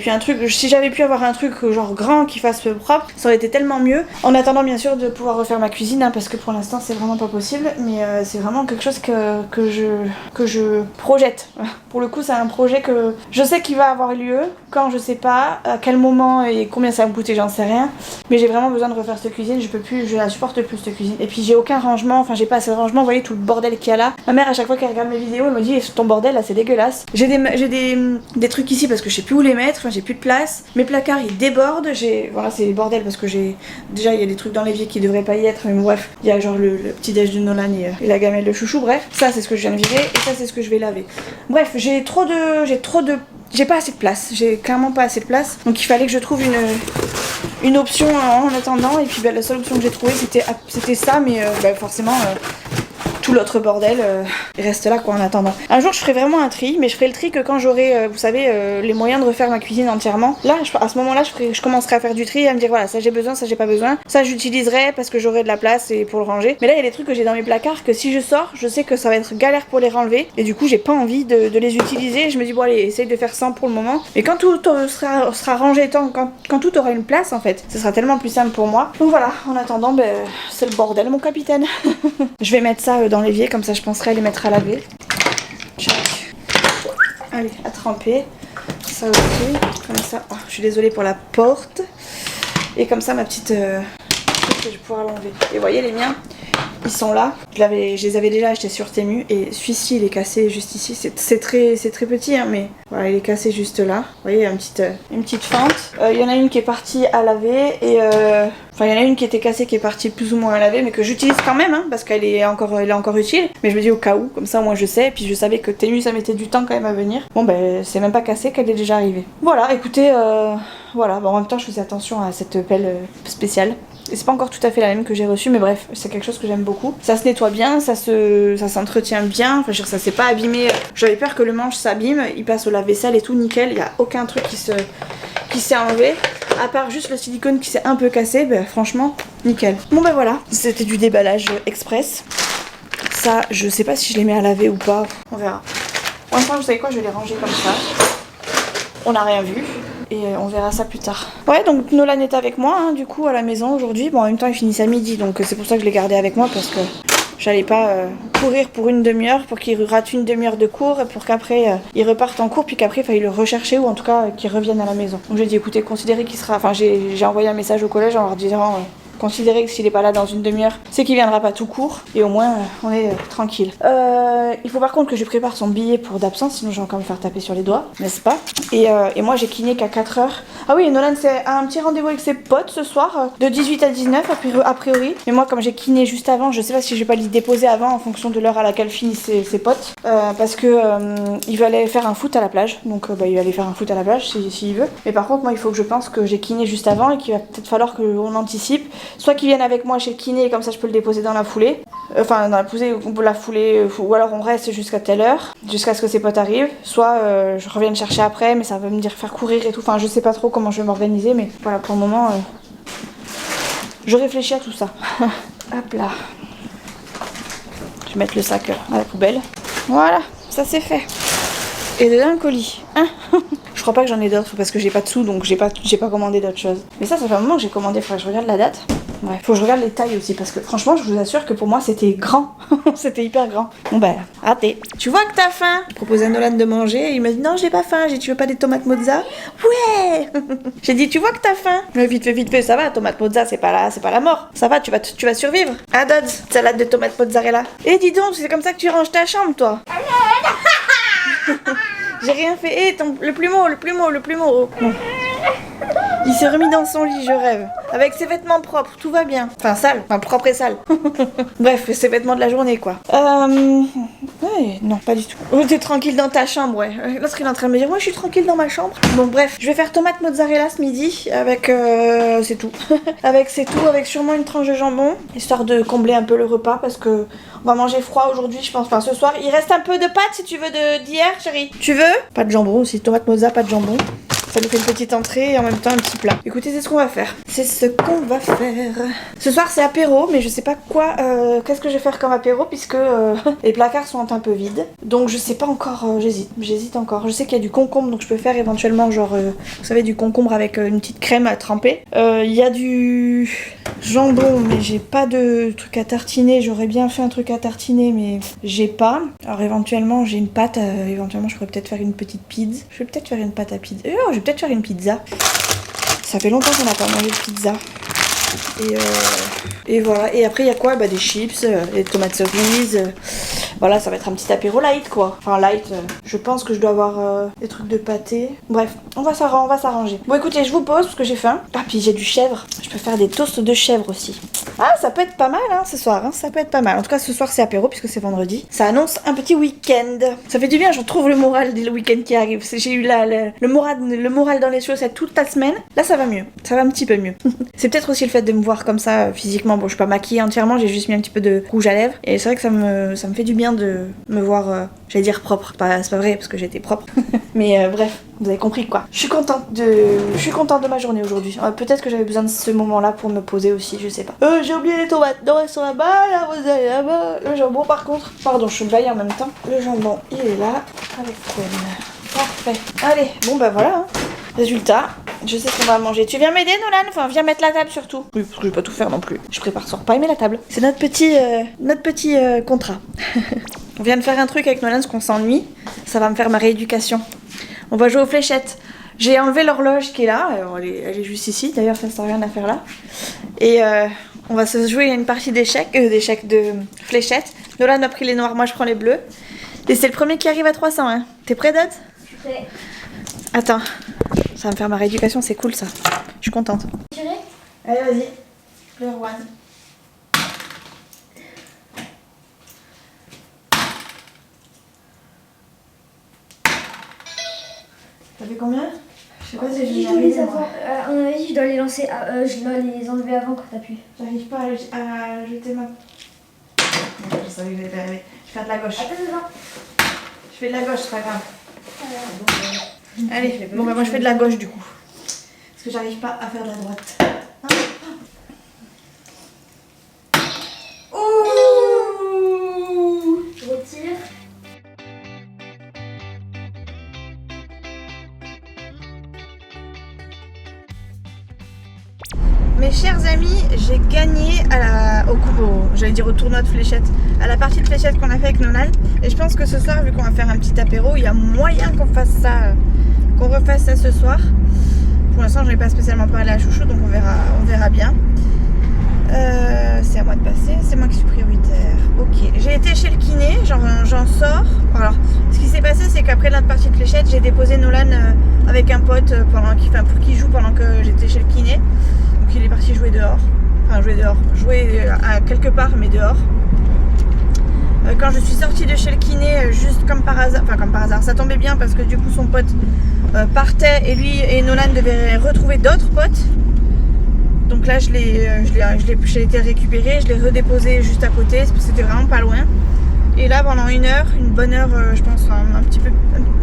pu avoir un truc genre grand qui fasse propre, ça aurait été tellement mieux. En attendant, bien sûr, de pouvoir refaire ma cuisine, hein, parce que pour l'instant, c'est vraiment pas possible. Mais c'est vraiment quelque chose que je projette. Pour le coup, c'est un projet que je sais qu'il va avoir lieu. Quand je sais pas, à quel moment et combien ça va me coûter, j'en sais rien. Mais j'ai vraiment besoin de refaire cette cuisine, je la supporte plus cette cuisine. Et puis j'ai aucun rangement, enfin j'ai pas assez de rangement, vous voyez tout le bordel qu'il y a là. Ma mère à chaque fois qu'elle regarde mes vidéos, elle me dit ton bordel là c'est dégueulasse. J'ai des trucs ici parce que je sais plus où les mettre, enfin j'ai plus de place. Mes placards ils débordent, voilà c'est le bordel parce que déjà il y a des trucs dans l'évier qui devraient pas y être, mais bref, il y a genre le petit déj de Nolan et la gamelle de chouchou, bref. Ça c'est ce que je viens de virer et ça c'est ce que je vais laver. Bref, j'ai pas assez de place, j'ai clairement pas assez de place, donc il fallait que je trouve une option en attendant, et puis la seule option que j'ai trouvée c'était ça, mais forcément tout l'autre bordel reste là quoi en attendant. Un jour je ferai vraiment un tri, mais je ferai le tri que quand j'aurai, vous savez, les moyens de refaire ma cuisine entièrement. Là, à ce moment-là, je commencerai à faire du tri, à me dire voilà, ça j'ai besoin, ça j'ai pas besoin, ça j'utiliserai parce que j'aurai de la place et pour le ranger. Mais là, il y a des trucs que j'ai dans mes placards que si je sors, je sais que ça va être galère pour les renlever, et du coup, j'ai pas envie de les utiliser. Je me dis bon allez, essaye de faire sans pour le moment. Mais quand tout sera rangé, quand tout aura une place en fait, ce sera tellement plus simple pour moi. Donc voilà, en attendant, c'est le bordel mon capitaine. Je vais mettre ça dans l'évier, comme ça je penserai à les mettre à laver. Tchac. Allez, à tremper. Ça aussi, comme ça. Oh, je suis désolée pour la porte. Et comme ça ma petite je vais pouvoir l'enlever. Et vous voyez les miens, ils sont là. Je les avais déjà achetés sur Temu. Et celui-ci il est cassé juste ici. C'est très petit hein, mais voilà, il est cassé juste là. Vous voyez, il y a une petite fente. Il y en a une qui est partie à laver et enfin, il y en a une qui était cassée qui est partie plus ou moins à laver, mais que j'utilise quand même, hein, parce qu'elle est encore utile. Mais je me dis au cas où, comme ça, moi je sais. Et puis je savais que Temu, ça mettait du temps quand même à venir. Bon, c'est même pas cassé qu'elle est déjà arrivée. Voilà, écoutez, voilà. Bon, en même temps, je faisais attention à cette pelle spéciale. Et c'est pas encore tout à fait la même que j'ai reçue, mais bref, c'est quelque chose que j'aime beaucoup. Ça se nettoie bien, ça s'entretient bien. Enfin, je veux dire, ça s'est pas abîmé. J'avais peur que le manche s'abîme. Il passe au lave-vaisselle et tout, nickel. Il y a aucun truc qui s'est enlevé. À part juste le silicone qui s'est un peu cassé, franchement, nickel. Bon voilà, c'était du déballage express. Ça, je sais pas si je les mets à laver ou pas, on verra. Pour l'instant, vous savez quoi, je vais les ranger comme ça. On n'a rien vu. Et on verra ça plus tard. Ouais, donc Nolan est avec moi, hein, du coup, à la maison aujourd'hui. Bon, en même temps, il finit à midi, donc c'est pour ça que je l'ai gardé avec moi, parce que j'allais pas courir pour une demi-heure, pour qu'il rate une demi-heure de cours, et pour qu'après, il reparte en cours, puis qu'après, il faille le rechercher, ou en tout cas, qu'il revienne à la maison. Donc j'ai dit, écoutez, considérez qu'il sera... Enfin, j'ai envoyé un message au collège en leur disant... Considérez que s'il est pas là dans une demi-heure, c'est qu'il viendra pas tout court. Et au moins, on est tranquille. Il faut par contre que je prépare son billet pour d'absence, sinon je vais encore me faire taper sur les doigts, n'est-ce pas? Et moi, j'ai kiné qu'à 4h. Ah oui, Nolan, c'est un petit rendez-vous avec ses potes ce soir, de 18 à 19 a priori. Mais moi, comme j'ai kiné juste avant, je sais pas si je vais pas l'y déposer avant en fonction de l'heure à laquelle finissent ses potes. Parce que il va aller faire un foot à la plage. Donc il va aller faire un foot à la plage s'il veut. Mais par contre, moi, il faut que je pense que j'ai kiné juste avant et qu'il va peut-être falloir qu'on anticipe. Soit qu'ils viennent avec moi chez le kiné, comme ça je peux le déposer dans la foulée. Enfin, dans la foulée, ou alors on reste jusqu'à telle heure, jusqu'à ce que ses potes arrivent. Soit je reviens le chercher après, mais ça va me dire faire courir et tout. Enfin, je sais pas trop comment je vais m'organiser, mais voilà, pour le moment, je réfléchis à tout ça. Hop là. Je vais mettre le sac à la poubelle. Voilà, ça c'est fait. Et de là un colis. Hein. Je crois pas que j'en ai d'autres parce que j'ai pas de sous, donc j'ai pas commandé d'autres choses. Mais ça fait un moment que j'ai commandé, faudrait que je regarde la date. Ouais, faut que je regarde les tailles aussi parce que franchement je vous assure que pour moi c'était grand. C'était hyper grand. Bon ben, raté. Tu vois que t'as faim? J'ai proposé à Nolan de manger et il m'a dit non j'ai pas faim. J'ai dit tu veux pas des tomates mozza? Ouais. J'ai dit tu vois que t'as faim? Mais vite fait, ça va, tomate mozza c'est pas la mort. Ça va, tu vas survivre. Ah Dodds, salade de tomates mozzarella. Et dis donc, c'est comme ça que tu ranges ta chambre toi. J'ai rien fait. Eh, le plumeau. Bon. Il s'est remis dans son lit, je rêve. Avec ses vêtements propres, tout va bien. Enfin, sale. Enfin, propre et sale. Bref, ses vêtements de la journée, quoi. Ouais, non, pas du tout. Oh, t'es tranquille dans ta chambre, ouais. L'autre, il est en train de me dire, ouais, je suis tranquille dans ma chambre. Bon, bref, je vais faire tomate mozzarella ce midi. Avec, c'est tout. Avec sûrement une tranche de jambon. Histoire de combler un peu le repas, parce que on va manger froid aujourd'hui, je pense. Enfin, ce soir, il reste un peu de pâtes, si tu veux, d'hier, chérie. Tu veux? Pas de jambon aussi, tomate mozza, pas de jambon. Ça nous fait une petite entrée et en même temps un petit plat. Écoutez, c'est ce qu'on va faire. C'est ce qu'on va faire. Ce soir, c'est apéro, mais je sais pas quoi. Qu'est-ce que je vais faire comme apéro puisque les placards sont un peu vides. Donc je sais pas encore. J'hésite encore. Je sais qu'il y a du concombre, donc je peux faire éventuellement genre, vous savez, du concombre avec une petite crème à tremper. Il y a du jambon, mais j'ai pas de truc à tartiner. J'aurais bien fait un truc à tartiner, mais j'ai pas. Alors éventuellement, j'ai une pâte. Éventuellement, je pourrais peut-être faire une petite pizza. Je vais peut-être faire une pâte à pizza. Je vais peut-être faire une pizza. Ça fait longtemps qu'on n'a pas mangé de pizza. Et voilà. Et après, il y a quoi? Bah, des chips, des tomates cerises. Voilà, ça va être un petit apéro light, quoi. Enfin, light. Je pense que je dois avoir des trucs de pâté. Bref, on va s'arranger. Bon, écoutez, je vous pose parce que j'ai faim. Ah, puis j'ai du chèvre. Je peux faire des toasts de chèvre aussi. Ah, ça peut être pas mal, hein, ce soir. Hein, ça peut être pas mal. En tout cas, ce soir, c'est apéro puisque c'est vendredi. Ça annonce un petit week-end. Ça fait du bien, je retrouve le moral dès le week-end qui arrive. J'ai eu le moral dans les chaussettes toute la semaine. Là, ça va mieux. Ça va un petit peu mieux. C'est peut-être aussi le fait de me voir comme ça physiquement. Bon, je suis pas maquillée entièrement, j'ai juste mis un petit peu de rouge à lèvres. Et c'est vrai que ça me fait du bien de me voir, j'allais dire propre. C'est pas vrai parce que j'étais propre. Mais bref, vous avez compris quoi. Je suis contente de ma journée aujourd'hui. Peut-être que j'avais besoin de ce moment-là pour me poser aussi, je sais pas. J'ai oublié les tomates. Non, elles sont là-bas, là, vous allez là-bas. Le jambon par contre. Pardon, je baille en même temps. Le jambon, il est là. Avec crème. Parfait. Allez, bon bah voilà. Hein. Résultat, je sais ce qu'on va manger. Tu viens m'aider, Nolan? Enfin, viens mettre la table surtout. Oui, parce que je vais pas tout faire non plus. Je prépare ce repas et mets la table. C'est notre petit contrat. On vient de faire un truc avec Nolan, parce qu'on s'ennuie. Ça va me faire ma rééducation. On va jouer aux fléchettes. J'ai enlevé l'horloge qui est là. Alors, elle est juste ici. D'ailleurs, ça sert à rien à faire là. Et on va se jouer à une partie d'échecs de fléchettes. Nolan a pris les noirs, moi je prends les bleus. Et c'est le premier qui arrive à 300. Hein. T'es prêt, Dot? Je suis prêt. Attends. Ça va me faire ma rééducation, c'est cool ça. Je suis contente. Allez, vas-y. Player one. T'as fait combien? Je sais pas si je vais y arriver. À mon avis, je dois les lancer. Je dois les enlever avant quand t'appuies. J'arrive pas à jeter ma. Je savais que j'allais pas y arriver. Je vais faire de la gauche. Attends. Je fais de la gauche, c'est pas grave. Allez, bon bah moi je fais de la gauche du coup. Parce que j'arrive pas à faire de la droite. Ouh! Je retire. Mes chers amis, j'ai gagné au tournoi de fléchettes, à la partie de fléchettes qu'on a fait avec Nolan. Et je pense que ce soir, vu qu'on va faire un petit apéro, il y a moyen qu'on fasse ça, qu'on refasse ça ce soir. Pour l'instant, je n'ai pas spécialement parlé à Chouchou, donc on verra bien. C'est à moi de passer, c'est moi qui suis prioritaire. Ok, j'ai été chez le kiné, j'en sors. Alors, ce qui s'est passé, c'est qu'après notre partie de fléchettes, j'ai déposé Nolan avec un pote pour qu'il joue pendant que j'étais chez le kiné. Donc il est parti jouer dehors. Enfin, jouer à quelque part, mais dehors. Quand je suis sortie de chez le kiné, juste comme par hasard, ça tombait bien parce que du coup son pote partait et lui et Nolan devaient retrouver d'autres potes. Donc là, j'ai été récupérée, je l'ai redéposé juste à côté, c'était vraiment pas loin. Et là, pendant une bonne heure, je pense,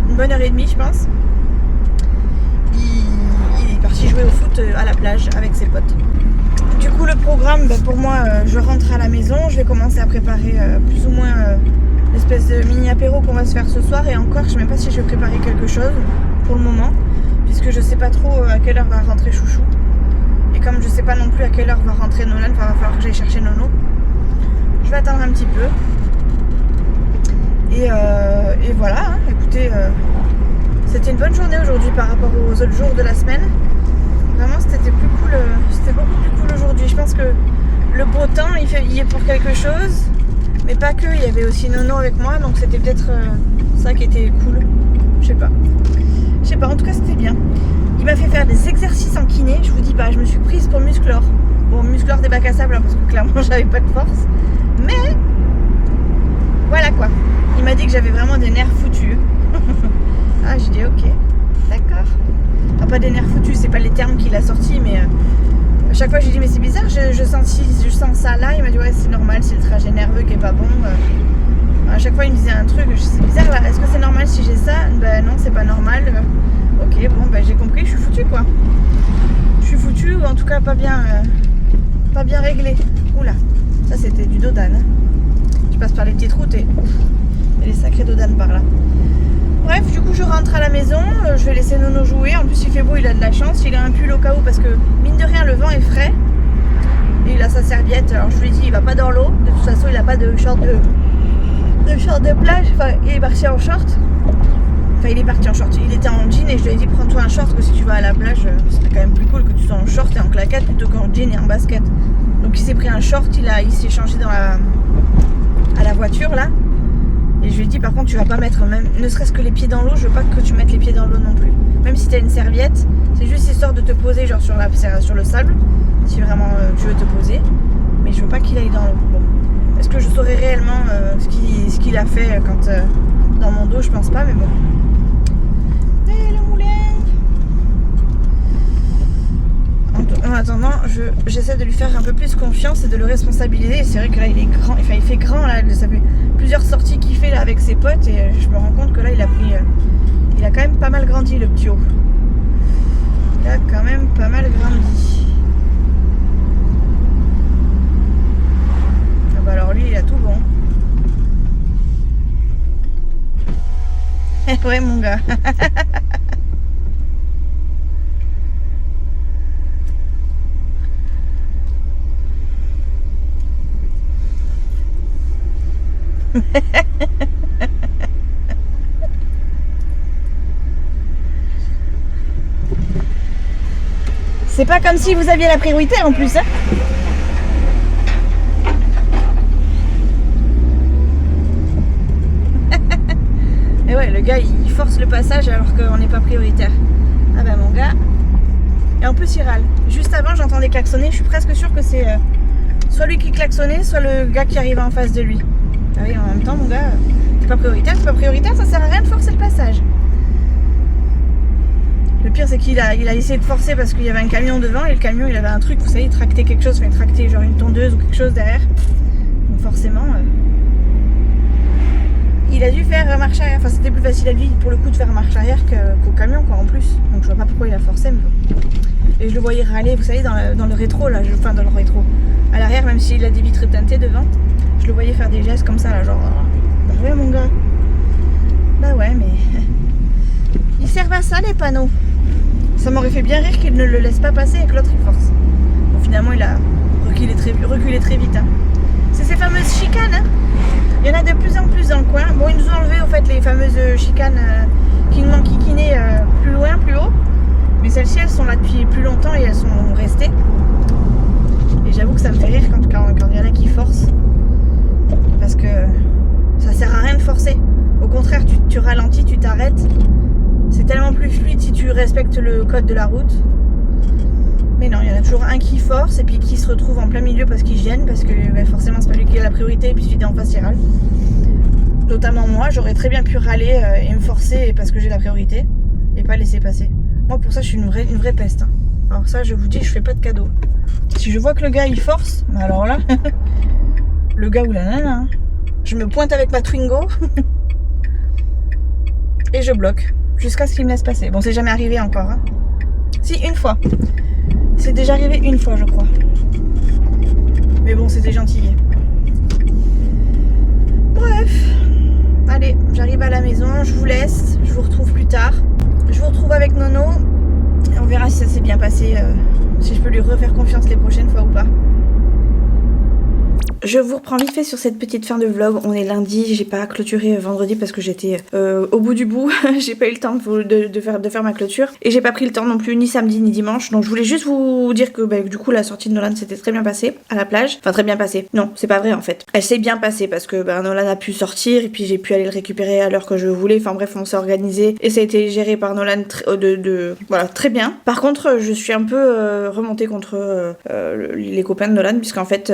une bonne heure et demie, je pense, il est parti jouer au foot à la plage avec ses potes. Du coup, le programme, pour moi, je rentre à la maison. Je vais commencer à préparer plus ou moins l'espèce de mini apéro qu'on va se faire ce soir. Et encore, je sais même pas si je vais préparer quelque chose pour le moment, puisque je sais pas trop à quelle heure va rentrer Chouchou. Et comme je sais pas non plus à quelle heure va rentrer Nolan, il va falloir que j'aille chercher Nono. Je vais attendre un petit peu. Et voilà, hein. Écoutez, c'était une bonne journée aujourd'hui par rapport aux autres jours de la semaine. Vraiment, c'était plus cool, c'était beaucoup plus cool aujourd'hui. Je pense que le beau temps, il y est pour quelque chose, mais pas que. Il y avait aussi Nono avec moi, donc c'était peut-être ça qui était cool. Je sais pas. En tout cas, c'était bien. Il m'a fait faire des exercices en kiné. Je vous dis pas, je me suis prise pour Musclor. Bon, Musclor des bacs à sable, hein, parce que clairement, j'avais pas de force. Mais voilà quoi. Il m'a dit que j'avais vraiment des nerfs foutus. Ah, j'ai dit ok, d'accord. Ah, pas des nerfs foutus, c'est pas les termes qu'il a sortis, mais à chaque fois j'ai dit mais c'est bizarre, je sens ça là. Il m'a dit ouais, c'est normal, c'est le trajet nerveux qui est pas bon. À chaque fois il me disait un truc, c'est bizarre là, est-ce que c'est normal si j'ai ça? Ben non, c'est pas normal. Ok, bon, ben j'ai compris, je suis foutue quoi. Je suis foutue, ou en tout cas pas bien réglé. Oula, ça c'était du Dodan. Je passe par les petites routes et il y a des sacrés Dodan par là. Bref, du coup je rentre à la maison, je vais laisser Nono jouer. En plus il fait beau, il a de la chance, il a un pull au cas où parce que mine de rien le vent est frais. Et il a sa serviette, alors je lui ai dit il va pas dans l'eau, de toute façon il a pas de short de plage, enfin il est parti en short. Enfin il est parti en short, il était en jean et je lui ai dit prends-toi un short que si tu vas à la plage, c'est quand même plus cool que tu sois en short et en claquette plutôt qu'en jean et en basket. Donc il s'est pris un short, il s'est changé à la voiture là. Et je lui ai dit par contre tu vas pas mettre même ne serait-ce que les pieds dans l'eau, je veux pas que tu mettes les pieds dans l'eau non plus. Même si t'as une serviette, c'est juste histoire de te poser genre sur le sable, si vraiment tu veux te poser. Mais je veux pas qu'il aille dans l'eau. Bon. Est-ce que je saurais réellement ce qu'il a fait quand dans mon dos, je pense pas, mais bon. Et le moulin. En attendant, j'essaie de lui faire un peu plus confiance et de le responsabiliser. Et c'est vrai que là il est grand, enfin il fait grand là, ça fait plusieurs sorties qu'il fait là avec ses potes et je me rends compte que là il a quand même pas mal grandi le petit haut. Il a quand même pas mal grandi. Ah bah alors lui il a tout bon. Ouais mon gars. C'est pas comme si vous aviez la priorité en plus, hein. Et ouais, le gars il force le passage alors qu'on n'est pas prioritaire. Ah bah mon gars. Et en plus il râle. Juste avant j'entendais klaxonner, je suis presque sûre que c'est soit lui qui klaxonnait, soit le gars qui arrivait en face de lui. Ah oui, en même temps mon gars, t'es pas prioritaire, ça sert à rien de forcer le passage. Le pire c'est qu'il a essayé de forcer parce qu'il y avait un camion devant et le camion il avait un truc, vous savez, il tractait quelque chose, il tractait genre une tondeuse ou quelque chose derrière. Donc forcément, il a dû faire marche arrière, enfin c'était plus facile à lui pour le coup de faire marche arrière qu'au camion quoi en plus. Donc je vois pas pourquoi il a forcé mais bon. Et je le voyais râler, vous savez, dans le rétro là, enfin dans le rétro. À l'arrière, même s'il a des vitres teintées devant, je le voyais faire des gestes comme ça là, genre bah ouais mon gars. Bah ouais mais ils servent à ça les panneaux. Ça m'aurait fait bien rire qu'il ne le laisse pas passer et que l'autre il force. Bon finalement il a reculé très vite. Hein. C'est ces fameuses chicanes. Hein. Il y en a de plus en plus dans le coin. Bon ils nous ont enlevé au fait les fameuses chicanes qui nous manquinaient plus loin, plus haut. Mais celles-ci elles sont là depuis plus longtemps et elles sont restées. Et j'avoue que ça me fait rire quand il y en a qui forcent. Parce que ça sert à rien de forcer. Au contraire, tu ralentis, tu t'arrêtes. C'est tellement plus fluide si tu respectes le code de la route. Mais non, il y en a toujours un qui force et puis qui se retrouve en plein milieu parce qu'il gêne. Parce que forcément, c'est pas lui qui a la priorité et puis celui d'en face, il râle. Notamment moi, j'aurais très bien pu râler et me forcer parce que j'ai la priorité. Et pas laisser passer. Moi, pour ça, je suis une vraie peste. Hein. Alors ça, je vous dis, je fais pas de cadeaux. Si je vois que le gars, il force, alors là... le gars ou la nana, hein, je me pointe avec ma Twingo et je bloque jusqu'à ce qu'il me laisse passer. Bon, c'est jamais arrivé encore. Hein. Si, une fois. C'est déjà arrivé une fois, je crois. c'était gentil. Bref, allez, j'arrive à la maison, je vous laisse, je vous retrouve plus tard. Je vous retrouve avec Nono et on verra si ça s'est bien passé, si je peux lui refaire confiance les prochaines fois ou pas. Je vous reprends vite fait sur cette petite fin de vlog. On est lundi, j'ai pas clôturé vendredi parce que j'étais au bout du bout. J'ai pas eu le temps de faire ma clôture. Et j'ai pas pris le temps non plus ni samedi ni dimanche. Donc je voulais juste vous dire que du coup la sortie de Nolan s'était très bien passée à la plage. Enfin très bien passée. Non, c'est pas vrai en fait. Elle s'est bien passée parce que Nolan a pu sortir et puis j'ai pu aller le récupérer à l'heure que je voulais. Enfin bref, on s'est organisé et ça a été géré par Nolan voilà, très bien. Par contre, je suis un peu remontée contre les copains de Nolan puisqu'en fait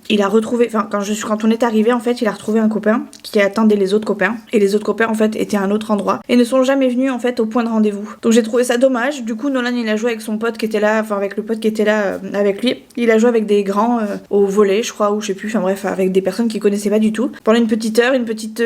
il a retrouvé, enfin quand on est arrivé en fait il a retrouvé un copain qui attendait les autres copains et les autres copains en fait étaient à un autre endroit et ne sont jamais venus en fait au point de rendez-vous. Donc j'ai trouvé ça dommage. Du coup Nolan il a joué avec son pote qui était là, enfin avec le pote qui était là avec lui. Il a joué avec des grands au volley je crois ou je sais plus, enfin bref avec des personnes qu'il connaissait pas du tout pendant une petite heure,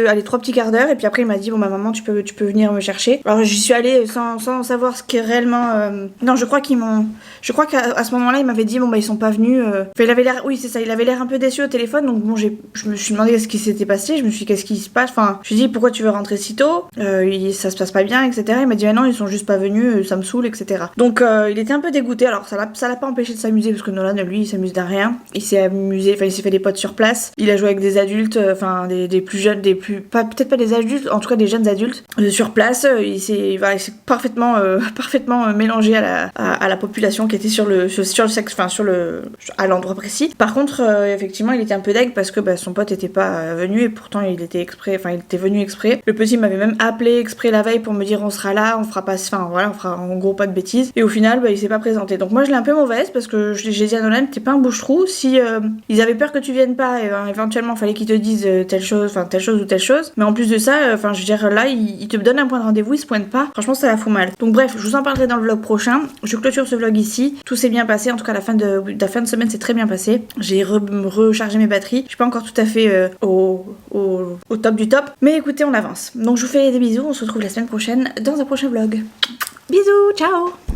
allez 3 petits quarts d'heure et puis après il m'a dit bon bah maman tu peux venir me chercher. Alors j'y suis allée sans savoir ce qui est réellement non je crois qu'à ce moment-là il m'avait dit bon bah ils sont pas venus enfin, il avait l'air, oui c'est ça, il avait l'air un peu déçu au téléphone donc bon je me suis demandé ce qui s'était passé, je me suis dit qu'est-ce qui se passe, enfin je lui ai dit pourquoi tu veux rentrer si tôt, ça se passe pas bien etc. Il m'a dit ah non ils sont juste pas venus, ça me saoule etc. Donc il était un peu dégoûté. Alors ça l'a pas empêché de s'amuser parce que Nolan lui il s'amuse d'un rien, il s'est amusé, enfin il s'est fait des potes sur place, il a joué avec des adultes, enfin des plus jeunes, peut-être pas des adultes, en tout cas des jeunes adultes sur place, il s'est parfaitement mélangé à la population qui était sur le sexe, enfin à l'endroit précis. Par contre effectivement il était un peu deg parce que son pote était pas venu et pourtant il était venu exprès. Le petit m'avait même appelé exprès la veille pour me dire on sera là, on fera en gros pas de bêtises et au final il s'est pas présenté. Donc moi je l'ai un peu mauvaise parce que j'ai dit à Nolan t'es pas un bouche-trou, si ils avaient peur que tu viennes pas éventuellement fallait qu'ils te disent telle chose ou telle chose, mais en plus de ça je veux dire là il te donne un point de rendez-vous, il se pointe pas, franchement ça la fout mal. Donc bref je vous en parlerai dans le vlog prochain. Je clôture ce vlog ici, tout s'est bien passé, en tout cas la fin de semaine c'est très bien passé. J'ai rechargé mes batteries, je suis pas encore tout à fait au top du top, mais écoutez on avance. Donc je vous fais des bisous, on se retrouve la semaine prochaine dans un prochain vlog. Bisous, ciao.